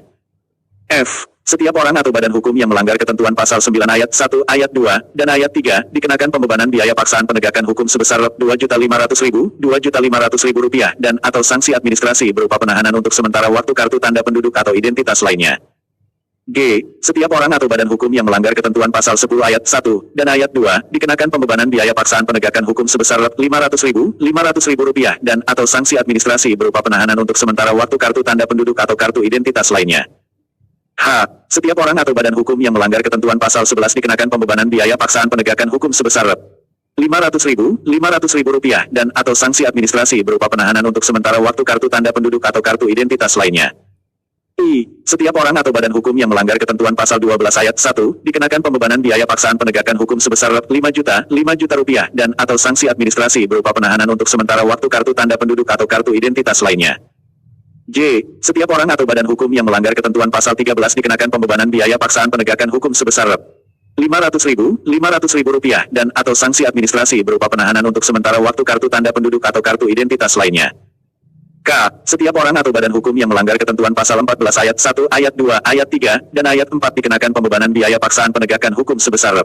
F. Setiap orang atau badan hukum yang melanggar ketentuan pasal 9 ayat 1, ayat 2, dan ayat 3, dikenakan pembebanan biaya paksaan penegakan hukum sebesar Rp2.500.000, Rp2.500.000, dan atau sanksi administrasi berupa penahanan untuk sementara waktu kartu tanda penduduk atau identitas lainnya. G. Setiap orang atau badan hukum yang melanggar ketentuan pasal 10 ayat 1 dan ayat 2 dikenakan pembebanan biaya paksaan penegakan hukum sebesar Rp500.000, Rp500.000, dan atau sanksi administrasi berupa penahanan untuk sementara waktu kartu tanda penduduk atau kartu identitas lainnya. H. Setiap orang atau badan hukum yang melanggar ketentuan pasal 11 dikenakan pembebanan biaya paksaan penegakan hukum sebesar Rp500.000, Rp500.000, dan atau sanksi administrasi berupa penahanan untuk sementara waktu kartu tanda penduduk atau kartu identitas lainnya. I. Setiap orang atau badan hukum yang melanggar ketentuan pasal 12 ayat 1 dikenakan pembebanan biaya paksaan penegakan hukum sebesar Rp5 juta dan atau sanksi administrasi berupa penahanan untuk sementara waktu kartu tanda penduduk atau kartu identitas lainnya. J. Setiap orang atau badan hukum yang melanggar ketentuan pasal 13 dikenakan pembebanan biaya paksaan penegakan hukum sebesar Rp500.000, dan atau sanksi administrasi berupa penahanan untuk sementara waktu kartu tanda penduduk atau kartu identitas lainnya. K. Setiap orang atau badan hukum yang melanggar ketentuan pasal 14 ayat 1, ayat 2, ayat 3, dan ayat 4 dikenakan pembebanan biaya paksaan penegakan hukum sebesar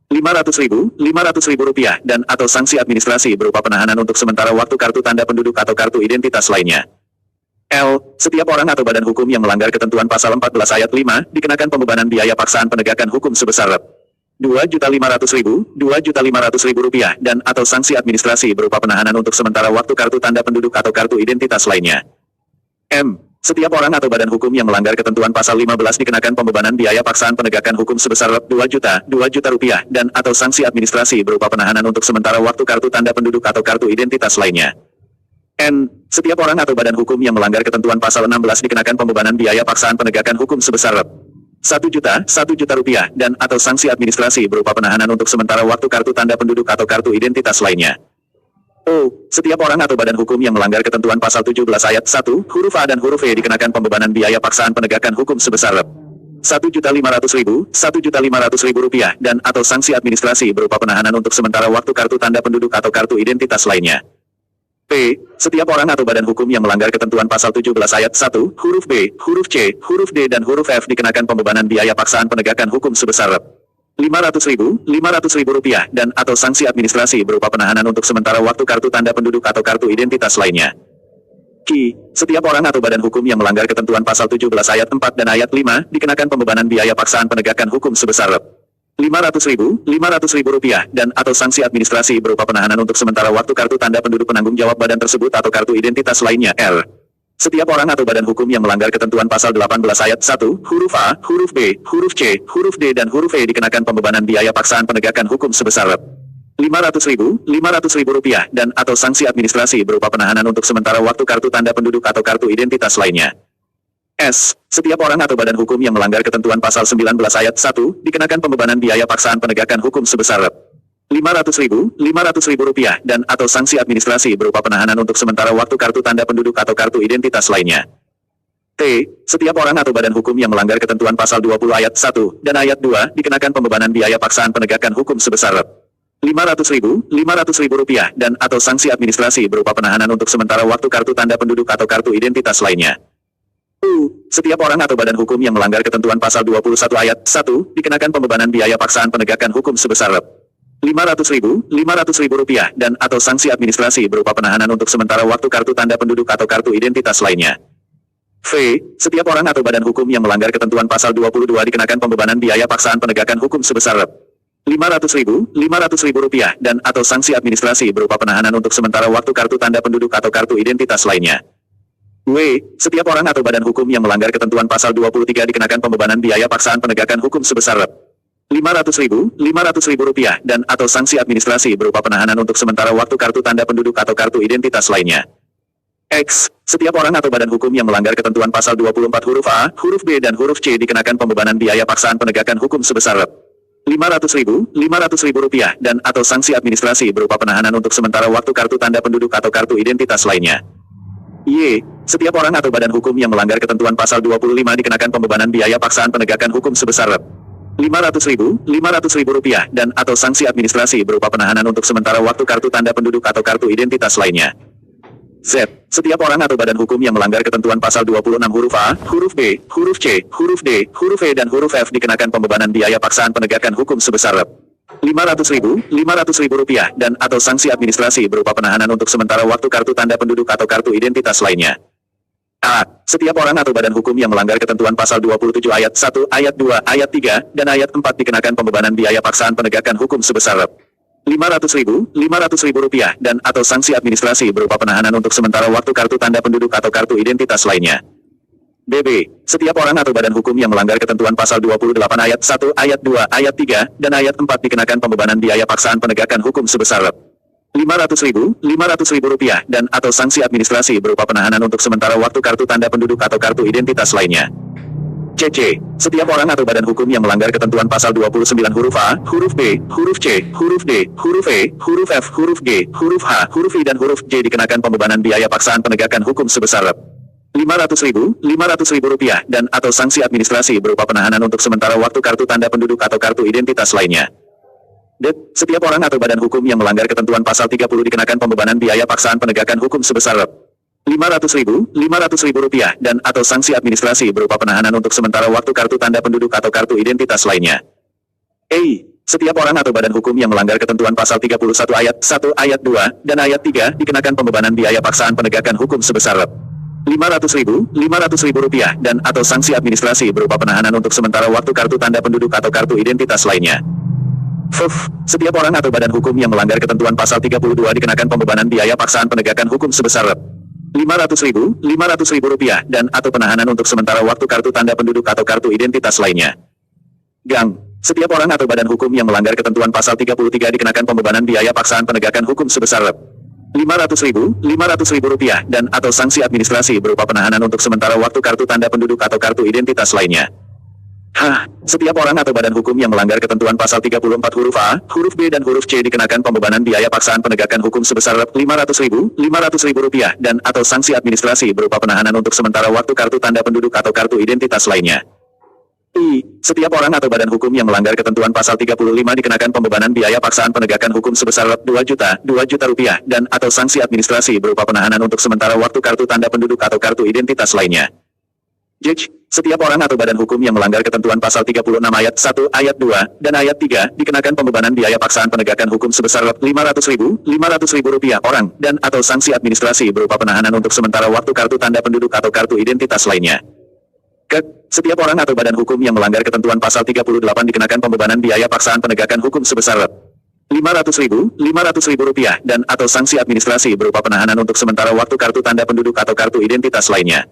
Rp500.000, dan atau sanksi administrasi berupa penahanan untuk sementara waktu kartu tanda penduduk atau kartu identitas lainnya. L. Setiap orang atau badan hukum yang melanggar ketentuan pasal 14 ayat 5 dikenakan pembebanan biaya paksaan penegakan hukum sebesar Rp2.500.000, Rp2.500.000, dan atau sanksi administrasi berupa penahanan untuk sementara waktu kartu tanda penduduk atau kartu identitas lainnya. M. Setiap orang atau badan hukum yang melanggar ketentuan pasal 15 dikenakan pembebanan biaya paksaan penegakan hukum sebesar Rp2 juta, dan atau sanksi administrasi berupa penahanan untuk sementara waktu kartu tanda penduduk atau kartu identitas lainnya. N. Setiap orang atau badan hukum yang melanggar ketentuan pasal 16 dikenakan pembebanan biaya paksaan penegakan hukum sebesar Rp1 juta, dan atau sanksi administrasi berupa penahanan untuk sementara waktu kartu tanda penduduk atau kartu identitas lainnya. O. Setiap orang atau badan hukum yang melanggar ketentuan pasal 17 ayat 1, huruf A dan huruf E dikenakan pembebanan biaya paksaan penegakan hukum sebesar Rp1.500.000, Rp1.500.000, dan atau sanksi administrasi berupa penahanan untuk sementara waktu kartu tanda penduduk atau kartu identitas lainnya. P. Setiap orang atau badan hukum yang melanggar ketentuan pasal 17 ayat 1, huruf B, huruf C, huruf D, dan huruf F dikenakan pembebanan biaya paksaan penegakan hukum sebesar Rp500.000, Rp500.000, dan atau sanksi administrasi berupa penahanan untuk sementara waktu kartu tanda penduduk atau kartu identitas lainnya. Q. Setiap orang atau badan hukum yang melanggar ketentuan pasal 17 ayat 4 dan ayat 5 dikenakan pembebanan biaya paksaan penegakan hukum sebesar Rp500.000, Rp500.000, dan atau sanksi administrasi berupa penahanan untuk sementara waktu kartu tanda penduduk penanggung jawab badan tersebut atau kartu identitas lainnya. R. Setiap orang atau badan hukum yang melanggar ketentuan pasal 18 ayat 1, huruf A, huruf B, huruf C, huruf D, dan huruf E dikenakan pembebanan biaya paksaan penegakan hukum sebesar Rp500.000, Rp500.000, dan atau sanksi administrasi berupa penahanan untuk sementara waktu kartu tanda penduduk atau kartu identitas lainnya. S. Setiap orang atau badan hukum yang melanggar ketentuan pasal 19 ayat 1 dikenakan pembebanan biaya paksaan penegakan hukum sebesar Rp500.000, Rp500.000, dan atau sanksi administrasi berupa penahanan untuk sementara waktu kartu tanda penduduk atau kartu identitas lainnya. T. Setiap orang atau badan hukum yang melanggar ketentuan pasal 20 ayat 1 dan ayat 2 dikenakan pembebanan biaya paksaan penegakan hukum sebesar Rp500.000, Rp500.000, dan atau sanksi administrasi berupa penahanan untuk sementara waktu kartu tanda penduduk atau kartu identitas lainnya. U. Setiap orang atau badan hukum yang melanggar ketentuan pasal 21 ayat 1 dikenakan pembebanan biaya paksaan penegakan hukum sebesar Rp500.000, Rp500.000, dan atau sanksi administrasi berupa penahanan untuk sementara waktu kartu tanda penduduk atau kartu identitas lainnya. V. Setiap orang atau badan hukum yang melanggar ketentuan pasal 22 dikenakan pembebanan biaya paksaan penegakan hukum sebesar Rp500.000, Rp500.000, dan atau sanksi administrasi berupa penahanan untuk sementara waktu kartu tanda penduduk atau kartu identitas lainnya. W. Setiap orang atau badan hukum yang melanggar ketentuan pasal 23 dikenakan pembebanan biaya paksaan penegakan hukum sebesar Rp500.000, Rp500.000, dan atau sanksi administrasi berupa penahanan untuk sementara waktu kartu tanda penduduk atau kartu identitas lainnya. X. Setiap orang atau badan hukum yang melanggar ketentuan pasal 24 huruf A, huruf B, dan huruf C dikenakan pembebanan biaya paksaan penegakan hukum sebesar Rp500.000, Rp500.000, dan atau sanksi administrasi berupa penahanan untuk sementara waktu kartu tanda penduduk atau kartu identitas lainnya. Y. Setiap orang atau badan hukum yang melanggar ketentuan pasal 25 dikenakan pembebanan biaya paksaan penegakan hukum sebesar Rp500.000, Rp500.000, dan atau sanksi administrasi berupa penahanan untuk sementara waktu kartu tanda penduduk atau kartu identitas lainnya. Z. Setiap orang atau badan hukum yang melanggar ketentuan pasal 26 huruf A, huruf B, huruf C, huruf D, huruf E dan huruf F dikenakan pembebanan biaya paksaan penegakan hukum sebesar Rp500.000 dan atau sanksi administrasi berupa penahanan untuk sementara waktu kartu tanda penduduk atau kartu identitas lainnya. A. Setiap orang atau badan hukum yang melanggar ketentuan pasal 27 ayat 1, ayat 2, ayat 3, dan ayat 4 dikenakan pembebanan biaya paksaan penegakan hukum sebesar Rp500.000 dan atau sanksi administrasi berupa penahanan untuk sementara waktu kartu tanda penduduk atau kartu identitas lainnya. BB. Setiap orang atau badan hukum yang melanggar ketentuan pasal 28 ayat 1, ayat 2, ayat 3, dan ayat 4 dikenakan pembebanan biaya paksaan penegakan hukum sebesar Rp500.000 dan atau sanksi administrasi berupa penahanan untuk sementara waktu kartu tanda penduduk atau kartu identitas lainnya. CC. Setiap orang atau badan hukum yang melanggar ketentuan pasal 29 huruf A, huruf B, huruf C, huruf D, huruf E, huruf F, huruf G, huruf H, huruf I dan huruf J dikenakan pembebanan biaya paksaan penegakan hukum sebesar Rp500.000 dan atau sanksi administrasi berupa penahanan untuk sementara waktu kartu tanda penduduk atau kartu identitas lainnya. D. Setiap orang atau badan hukum yang melanggar ketentuan pasal 30 dikenakan pembebanan biaya paksaan penegakan hukum sebesar Rp500.000 dan atau sanksi administrasi berupa penahanan untuk sementara waktu kartu tanda penduduk atau kartu identitas lainnya. E. Setiap orang atau badan hukum yang melanggar ketentuan pasal 31 ayat 1, ayat 2, dan ayat 3 dikenakan pembebanan biaya paksaan penegakan hukum sebesar Rp500.000 dan atau sanksi administrasi berupa penahanan untuk sementara waktu kartu tanda penduduk atau kartu identitas lainnya. FF. Setiap orang atau badan hukum yang melanggar ketentuan pasal 32 dikenakan pembebanan biaya paksaan penegakan hukum sebesar Rp500.000 dan atau penahanan untuk sementara waktu kartu tanda penduduk atau kartu identitas lainnya. Gang. Setiap orang atau badan hukum yang melanggar ketentuan pasal 33 dikenakan pembebanan biaya paksaan penegakan hukum sebesar Rp500.000 dan atau sanksi administrasi berupa penahanan untuk sementara waktu kartu tanda penduduk atau kartu identitas lainnya. H. Setiap orang atau badan hukum yang melanggar ketentuan pasal 34 huruf A, huruf B dan huruf C dikenakan pembebanan biaya paksaan penegakan hukum sebesar Rp500.000 dan atau sanksi administrasi berupa penahanan untuk sementara waktu kartu tanda penduduk atau kartu identitas lainnya. I. Setiap orang atau badan hukum yang melanggar ketentuan pasal 35 dikenakan pembebanan biaya paksaan penegakan hukum sebesar Rp2.000 dan atau sanksi administrasi berupa penahanan untuk sementara waktu kartu tanda penduduk atau kartu identitas lainnya. J. Setiap orang atau badan hukum yang melanggar ketentuan pasal 36 ayat 1, ayat 2, dan ayat 3 dikenakan pembebanan biaya paksaan penegakan hukum sebesar Rp500.000 orang dan atau sanksi administrasi berupa penahanan untuk sementara waktu kartu tanda penduduk atau kartu identitas lainnya. Ke. Setiap orang atau badan hukum yang melanggar ketentuan pasal 38 dikenakan pembebanan biaya paksaan penegakan hukum sebesar Rp500.000 dan atau sanksi administrasi berupa penahanan untuk sementara waktu kartu tanda penduduk atau kartu identitas lainnya.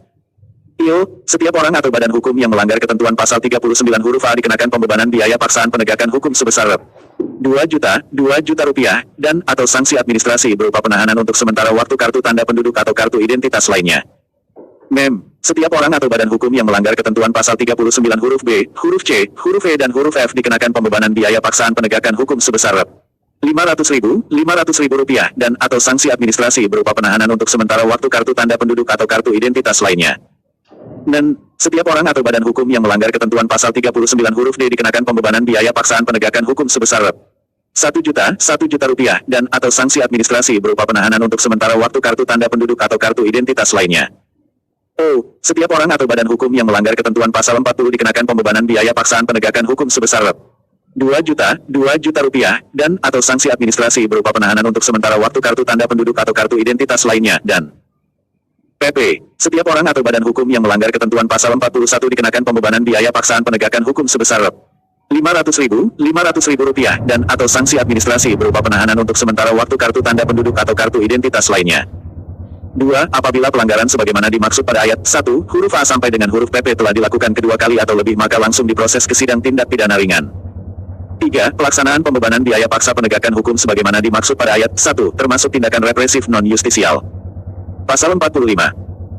IO. Setiap orang atau badan hukum yang melanggar ketentuan pasal 39 huruf A dikenakan pembebanan biaya paksaan penegakan hukum sebesar Rp2.000 dan atau sanksi administrasi berupa penahanan untuk sementara waktu kartu tanda penduduk atau kartu identitas lainnya. Mem. Setiap orang atau badan hukum yang melanggar ketentuan pasal 39 huruf B, huruf C, huruf E dan huruf F dikenakan pembebanan biaya paksaan penegakan hukum sebesar Rp500.000 dan atau sanksi administrasi berupa penahanan untuk sementara waktu kartu tanda penduduk atau kartu identitas lainnya. Dan, setiap orang atau badan hukum yang melanggar ketentuan pasal 39 huruf D dikenakan pembebanan biaya paksaan penegakan hukum sebesar Rp1.000.000 dan atau sanksi administrasi berupa penahanan untuk sementara waktu kartu tanda penduduk atau kartu identitas lainnya. O. Setiap orang atau badan hukum yang melanggar ketentuan pasal 40 dikenakan pembebanan biaya paksaan penegakan hukum sebesar Rp2.000.000 dan atau sanksi administrasi berupa penahanan untuk sementara waktu kartu tanda penduduk atau kartu identitas lainnya dan PP. Setiap orang atau badan hukum yang melanggar ketentuan pasal 41 dikenakan pembebanan biaya paksaan penegakan hukum sebesar Rp500.000 dan atau sanksi administrasi berupa penahanan untuk sementara waktu kartu tanda penduduk atau kartu identitas lainnya. 2. Apabila pelanggaran sebagaimana dimaksud pada ayat 1, huruf A sampai dengan huruf PP telah dilakukan kedua kali atau lebih maka langsung diproses ke sidang tindak pidana ringan. 3. Pelaksanaan pembebanan biaya paksa penegakan hukum sebagaimana dimaksud pada ayat 1, termasuk tindakan represif non-justisial. Pasal 45.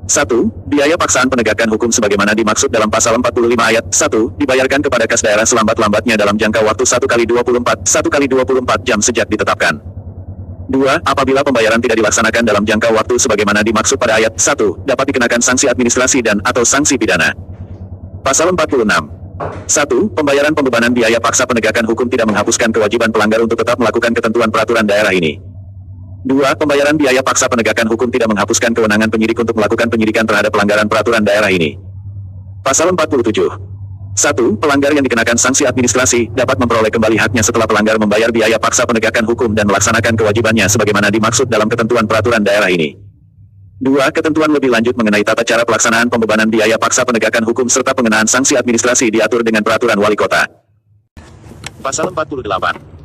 1. Biaya paksaan penegakan hukum sebagaimana dimaksud dalam pasal 45 ayat 1, dibayarkan kepada kas daerah selambat-lambatnya dalam jangka waktu 1x24 jam sejak ditetapkan. 2. Apabila pembayaran tidak dilaksanakan dalam jangka waktu sebagaimana dimaksud pada ayat 1, dapat dikenakan sanksi administrasi dan atau sanksi pidana. Pasal 46. 1. Pembayaran pembebanan biaya paksa penegakan hukum tidak menghapuskan kewajiban pelanggar untuk tetap melakukan ketentuan peraturan daerah ini. 2. Pembayaran biaya paksa penegakan hukum tidak menghapuskan kewenangan penyidik untuk melakukan penyidikan terhadap pelanggaran peraturan daerah ini. Pasal 47. 1. Pelanggar yang dikenakan sanksi administrasi dapat memperoleh kembali haknya setelah pelanggar membayar biaya paksa penegakan hukum dan melaksanakan kewajibannya sebagaimana dimaksud dalam ketentuan peraturan daerah ini. 2. Ketentuan lebih lanjut mengenai tata cara pelaksanaan pembebanan biaya paksa penegakan hukum serta pengenaan sanksi administrasi diatur dengan peraturan wali kota. Pasal 48.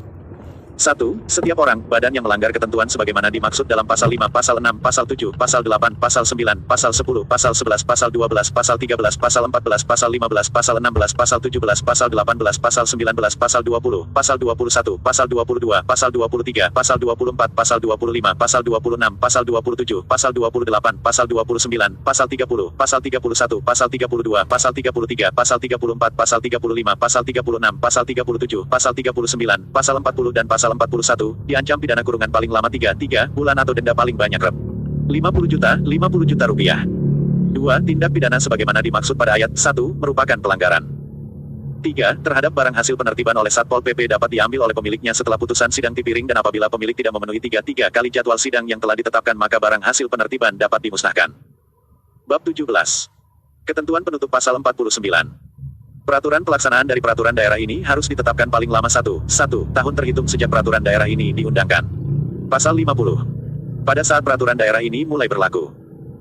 1. Setiap orang, badan yang melanggar ketentuan sebagaimana dimaksud dalam Pasal 5, Pasal 6, Pasal 7, Pasal 8, Pasal 9, Pasal 10, Pasal 11, Pasal 12, Pasal 13, Pasal 14, Pasal 15, Pasal 16, Pasal 17, Pasal 18, Pasal 19, Pasal 20, Pasal 21, Pasal 22, Pasal 23, Pasal 24, Pasal 25, Pasal 26, Pasal 27, Pasal 28, Pasal 29, Pasal 30, Pasal 31, Pasal 32, Pasal 33, Pasal 34, Pasal 35, Pasal 36, Pasal 37, Pasal 39, Pasal 40 dan Pasal 41, diancam pidana kurungan paling lama 3 bulan atau denda paling banyak Rp. 50 juta rupiah. 2. Tindak pidana sebagaimana dimaksud pada ayat 1, merupakan pelanggaran. 3. Terhadap barang hasil penertiban oleh Satpol PP dapat diambil oleh pemiliknya setelah putusan sidang tipiring dan apabila pemilik tidak memenuhi 3 kali jadwal sidang yang telah ditetapkan maka barang hasil penertiban dapat dimusnahkan. Bab 17. Ketentuan penutup Pasal 49. Peraturan pelaksanaan dari peraturan daerah ini harus ditetapkan paling lama 1 tahun terhitung sejak peraturan daerah ini diundangkan. Pasal 50. Pada saat peraturan daerah ini mulai berlaku.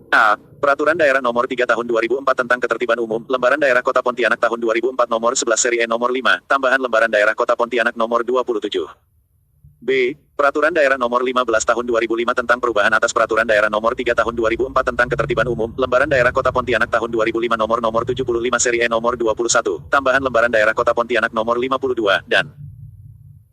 A. Peraturan Daerah Nomor 3 Tahun 2004 tentang Ketertiban Umum, Lembaran Daerah Kota Pontianak Tahun 2004 Nomor 11 Seri E Nomor 5, tambahan Lembaran Daerah Kota Pontianak Nomor 27. B. Peraturan Daerah Nomor 15 Tahun 2005 tentang perubahan atas Peraturan Daerah Nomor 3 Tahun 2004 tentang Ketertiban Umum, Lembaran Daerah Kota Pontianak Tahun 2005 Nomor 75 Seri E Nomor 21, tambahan Lembaran Daerah Kota Pontianak Nomor 52, dan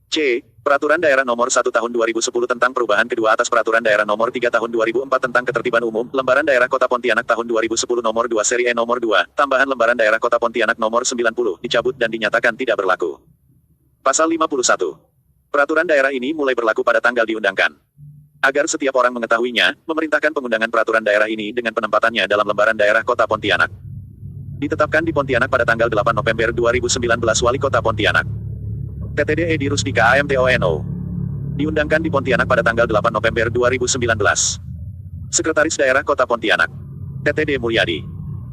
C. Peraturan Daerah Nomor 1 Tahun 2010 tentang perubahan kedua atas Peraturan Daerah Nomor 3 Tahun 2004 tentang Ketertiban Umum, Lembaran Daerah Kota Pontianak Tahun 2010 Nomor 2 Seri E Nomor 2, tambahan Lembaran Daerah Kota Pontianak Nomor 90, dicabut dan dinyatakan tidak berlaku. Pasal 51. Peraturan daerah ini mulai berlaku pada tanggal diundangkan. Agar setiap orang mengetahuinya, memerintahkan pengundangan peraturan daerah ini dengan penempatannya dalam Lembaran Daerah Kota Pontianak. Ditetapkan di Pontianak pada tanggal 8 November 2019 Wali Kota Pontianak. TTD Edi Rusdika AMTONO. Diundangkan di Pontianak pada tanggal 8 November 2019. Sekretaris Daerah Kota Pontianak. TTD Mulyadi.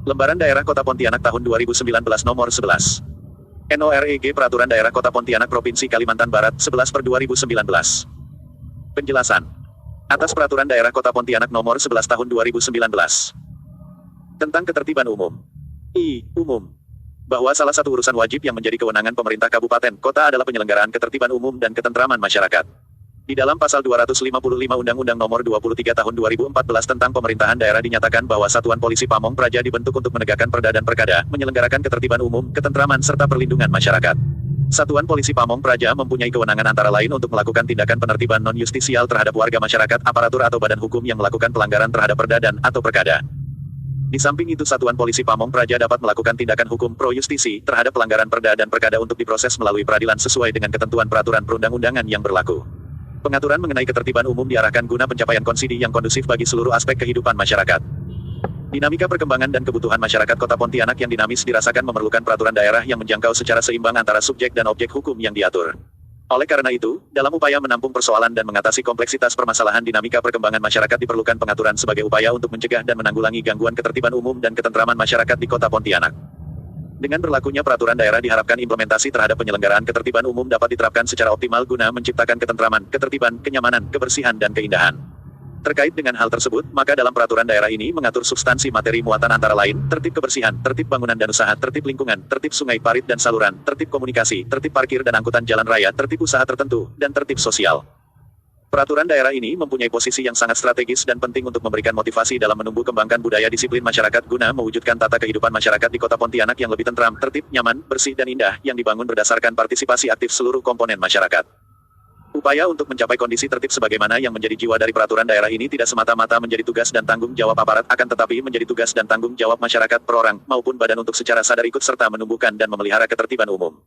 Lembaran Daerah Kota Pontianak tahun 2019 nomor 11. NOREG Peraturan Daerah Kota Pontianak Provinsi Kalimantan Barat 11/2019. Penjelasan. Atas Peraturan Daerah Kota Pontianak nomor 11 tahun 2019. Tentang ketertiban umum. Umum. Bahwa salah satu urusan wajib yang menjadi kewenangan pemerintah kabupaten kota adalah penyelenggaraan ketertiban umum dan ketentraman masyarakat. Di dalam Pasal 255 Undang-Undang Nomor 23 Tahun 2014 tentang Pemerintahan Daerah dinyatakan bahwa Satuan Polisi Pamong Praja dibentuk untuk menegakkan perda dan perkada, menyelenggarakan ketertiban umum, ketentraman serta perlindungan masyarakat. Satuan Polisi Pamong Praja mempunyai kewenangan antara lain untuk melakukan tindakan penertiban non-justisial terhadap warga masyarakat, aparatur atau badan hukum yang melakukan pelanggaran terhadap perda dan atau perkada. Di samping itu Satuan Polisi Pamong Praja dapat melakukan tindakan hukum pro-justisi terhadap pelanggaran perda dan perkada untuk diproses melalui peradilan sesuai dengan ketentuan peraturan perundang-undangan yang berlaku. Pengaturan mengenai ketertiban umum diarahkan guna pencapaian konsidi yang kondusif bagi seluruh aspek kehidupan masyarakat. Dinamika perkembangan dan kebutuhan masyarakat Kota Pontianak yang dinamis dirasakan memerlukan peraturan daerah yang menjangkau secara seimbang antara subjek dan objek hukum yang diatur. Oleh karena itu, dalam upaya menampung persoalan dan mengatasi kompleksitas permasalahan dinamika perkembangan masyarakat diperlukan pengaturan sebagai upaya untuk mencegah dan menanggulangi gangguan ketertiban umum dan ketentraman masyarakat di Kota Pontianak. Dengan berlakunya peraturan daerah diharapkan implementasi terhadap penyelenggaraan ketertiban umum dapat diterapkan secara optimal guna menciptakan ketentraman, ketertiban, kenyamanan, kebersihan dan keindahan. Terkait dengan hal tersebut, maka dalam peraturan daerah ini mengatur substansi materi muatan antara lain, tertib kebersihan, tertib bangunan dan usaha, tertib lingkungan, tertib sungai parit dan saluran, tertib komunikasi, tertib parkir dan angkutan jalan raya, tertib usaha tertentu, dan tertib sosial. Peraturan daerah ini mempunyai posisi yang sangat strategis dan penting untuk memberikan motivasi dalam menumbuh kembangkan budaya disiplin masyarakat guna mewujudkan tata kehidupan masyarakat di Kota Pontianak yang lebih tentram, tertib, nyaman, bersih dan indah yang dibangun berdasarkan partisipasi aktif seluruh komponen masyarakat. Upaya untuk mencapai kondisi tertib sebagaimana yang menjadi jiwa dari peraturan daerah ini tidak semata-mata menjadi tugas dan tanggung jawab aparat, akan tetapi menjadi tugas dan tanggung jawab masyarakat perorang maupun badan untuk secara sadar ikut serta menumbuhkan dan memelihara ketertiban umum.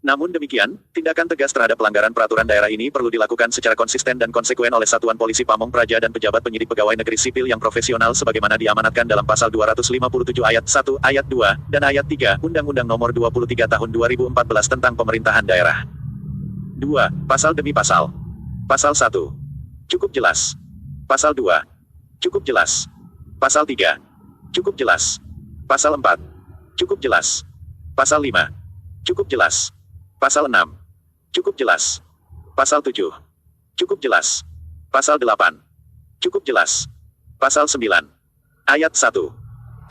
Namun demikian, tindakan tegas terhadap pelanggaran peraturan daerah ini perlu dilakukan secara konsisten dan konsekuen oleh Satuan Polisi Pamong Praja dan pejabat penyidik pegawai negeri sipil yang profesional sebagaimana diamanatkan dalam Pasal 257 Ayat 1, Ayat 2, dan Ayat 3, Undang-Undang Nomor 23 Tahun 2014 tentang Pemerintahan Daerah. 2. Pasal demi pasal. Pasal 1. C. Cukup jelas. Pasal 2. Cukup jelas. Pasal 3. Cukup jelas. Pasal 4. Cukup jelas. Pasal 5. Cukup jelas. Pasal 6. Cukup jelas. Pasal 7. Cukup jelas. Pasal 8. Cukup jelas. Pasal 9. Ayat 1.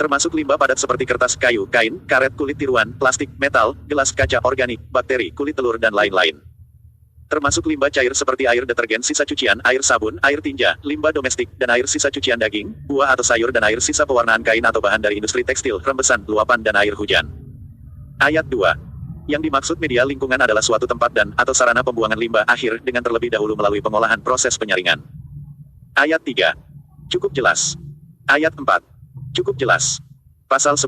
Termasuk limbah padat seperti kertas, kayu, kain, karet, kulit tiruan, plastik, metal, gelas, kaca, organik, bakteri, kulit telur dan lain-lain. Termasuk limbah cair seperti air detergen, sisa cucian, air sabun, air tinja, limbah domestik, dan air sisa cucian daging, buah atau sayur dan air sisa pewarnaan kain atau bahan dari industri tekstil, rembesan, luapan dan air hujan. Ayat 2. Yang dimaksud media lingkungan adalah suatu tempat dan atau sarana pembuangan limbah akhir dengan terlebih dahulu melalui pengolahan proses penyaringan. Ayat 3. Cukup jelas. Ayat 4. Cukup jelas. Pasal 10.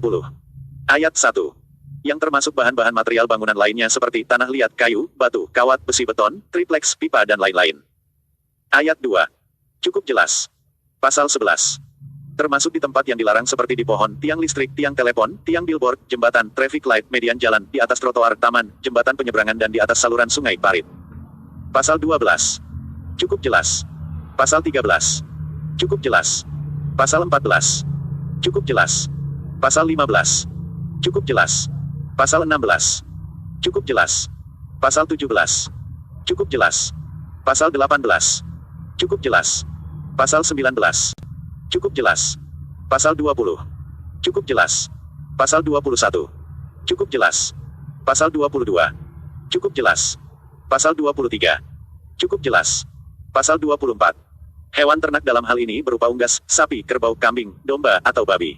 Ayat 1. Yang termasuk bahan-bahan material bangunan lainnya seperti tanah liat, kayu, batu, kawat, besi beton, triplex, pipa dan lain-lain. Ayat 2. Cukup jelas. Pasal 11. Termasuk di tempat yang dilarang seperti di pohon, tiang listrik, tiang telepon, tiang billboard, jembatan, traffic light, median jalan, di atas trotoar, taman, jembatan penyeberangan dan di atas saluran sungai, parit. Pasal 12. Cukup jelas. Pasal 13. Cukup jelas. Pasal 14. Cukup jelas. Pasal 15. Cukup jelas. Pasal 16. Cukup jelas. Pasal 17. Cukup jelas. Pasal 18. Cukup jelas. Pasal 19. Cukup jelas. Pasal 20. Cukup jelas. Pasal 21. Cukup jelas. Pasal 22. Cukup jelas. Pasal 23. Cukup jelas. Pasal 24. Hewan ternak dalam hal ini berupa unggas, sapi, kerbau, kambing, domba, atau babi.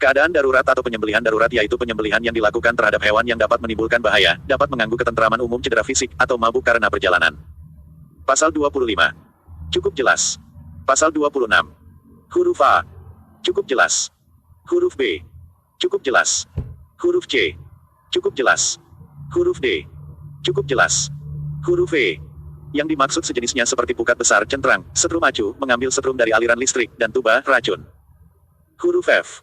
Keadaan darurat atau penyembelihan darurat yaitu penyembelihan yang dilakukan terhadap hewan yang dapat menimbulkan bahaya, dapat mengganggu ketentraman umum, cedera fisik, atau mabuk karena perjalanan. Pasal 25. Cukup jelas. Pasal 26. Huruf A. Cukup jelas. Huruf B. Cukup jelas. Huruf C. Cukup jelas. Huruf D. Cukup jelas. Huruf E. Yang dimaksud sejenisnya seperti pukat besar, centrang, setrum acu, mengambil setrum dari aliran listrik, dan tuba, racun. Huruf F.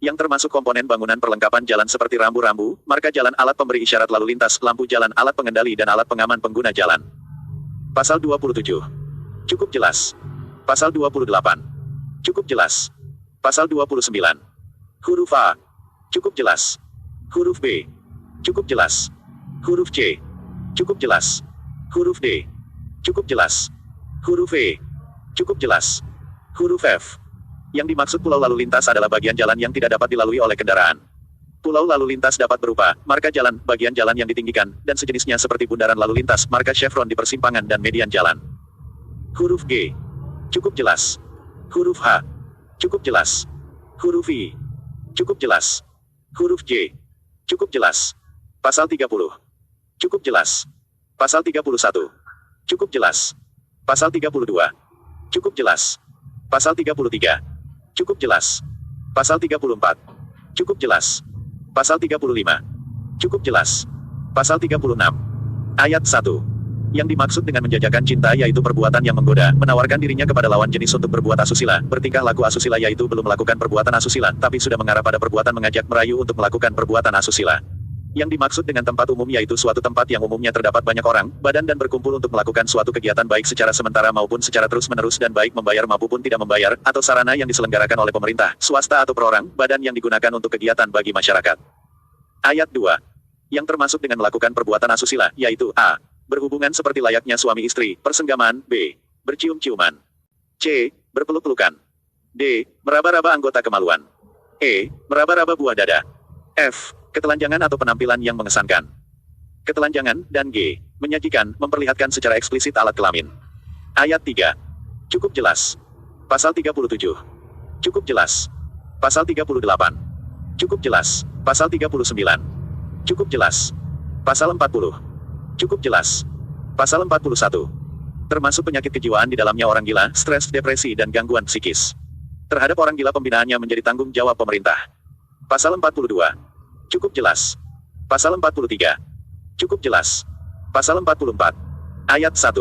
Yang termasuk komponen bangunan perlengkapan jalan seperti rambu-rambu, marka jalan, alat pemberi isyarat lalu lintas, lampu jalan, alat pengendali dan alat pengaman pengguna jalan. Pasal 27. Cukup jelas. Pasal 28. Cukup jelas. Pasal 29. Huruf A. Cukup jelas. Huruf B. Cukup jelas. Huruf C. Cukup jelas. Huruf D. Cukup jelas. Huruf E. Cukup jelas. Huruf F. Yang dimaksud pulau lalu lintas adalah bagian jalan yang tidak dapat dilalui oleh kendaraan. Pulau lalu lintas dapat berupa marka jalan, bagian jalan yang ditinggikan, dan sejenisnya seperti bundaran lalu lintas, marka chevron di persimpangan dan median jalan. Huruf G. Cukup jelas. Huruf H. Cukup jelas. Huruf I. Cukup jelas. Huruf J. Cukup jelas. Pasal 30. Cukup jelas. Pasal 31. Cukup jelas. Pasal 32. Cukup jelas. Pasal 33. Cukup jelas. Pasal 34. Cukup jelas. Pasal 35. Cukup jelas. Pasal 36. Ayat 1. Yang dimaksud dengan menjajakan cinta yaitu perbuatan yang menggoda, menawarkan dirinya kepada lawan jenis untuk berbuat asusila, bertingkah laku asusila yaitu belum melakukan perbuatan asusila, tapi sudah mengarah pada perbuatan mengajak merayu untuk melakukan perbuatan asusila. Yang dimaksud dengan tempat umum yaitu suatu tempat yang umumnya terdapat banyak orang, badan dan berkumpul untuk melakukan suatu kegiatan baik secara sementara maupun secara terus-menerus dan baik membayar maupun tidak membayar, atau sarana yang diselenggarakan oleh pemerintah, swasta atau perorang, badan yang digunakan untuk kegiatan bagi masyarakat. Ayat 2. Yang termasuk dengan melakukan perbuatan asusila, yaitu A. Berhubungan seperti layaknya suami istri, persenggaman, B. Bercium-ciuman, C. Berpeluk-pelukan, D. Meraba-raba anggota kemaluan, E. Meraba-raba buah dada, F. Ketelanjangan atau penampilan yang mengesankan. Ketelanjangan, dan G. Menyajikan, memperlihatkan secara eksplisit alat kelamin. Ayat 3. Cukup jelas. Pasal 37. Cukup jelas. Pasal 38. Cukup jelas. Pasal 39. Cukup jelas. Pasal 40. Cukup jelas. Pasal 41. Termasuk penyakit kejiwaan di dalamnya orang gila, stres, depresi dan gangguan psikis. Terhadap orang gila pembinaannya menjadi tanggung jawab pemerintah. Pasal 42. Cukup jelas. Pasal 43. Cukup jelas. Pasal 44. Ayat 1.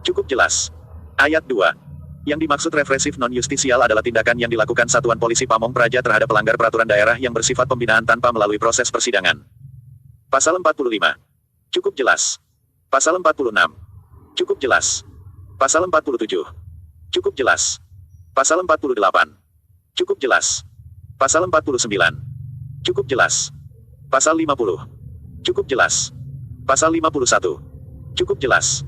Cukup jelas. Ayat 2. Yang dimaksud represif non-justisial adalah tindakan yang dilakukan Satuan Polisi Pamong Praja terhadap pelanggar peraturan daerah yang bersifat pembinaan tanpa melalui proses persidangan. Pasal 45. Cukup jelas. Pasal 46. Cukup jelas. Pasal 47. Cukup jelas. Pasal 48. Cukup jelas. Pasal 49. Cukup jelas. Pasal 50. Cukup jelas. Pasal 51. Cukup jelas.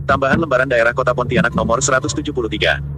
Tambahan lembaran daerah Kota Pontianak nomor 173.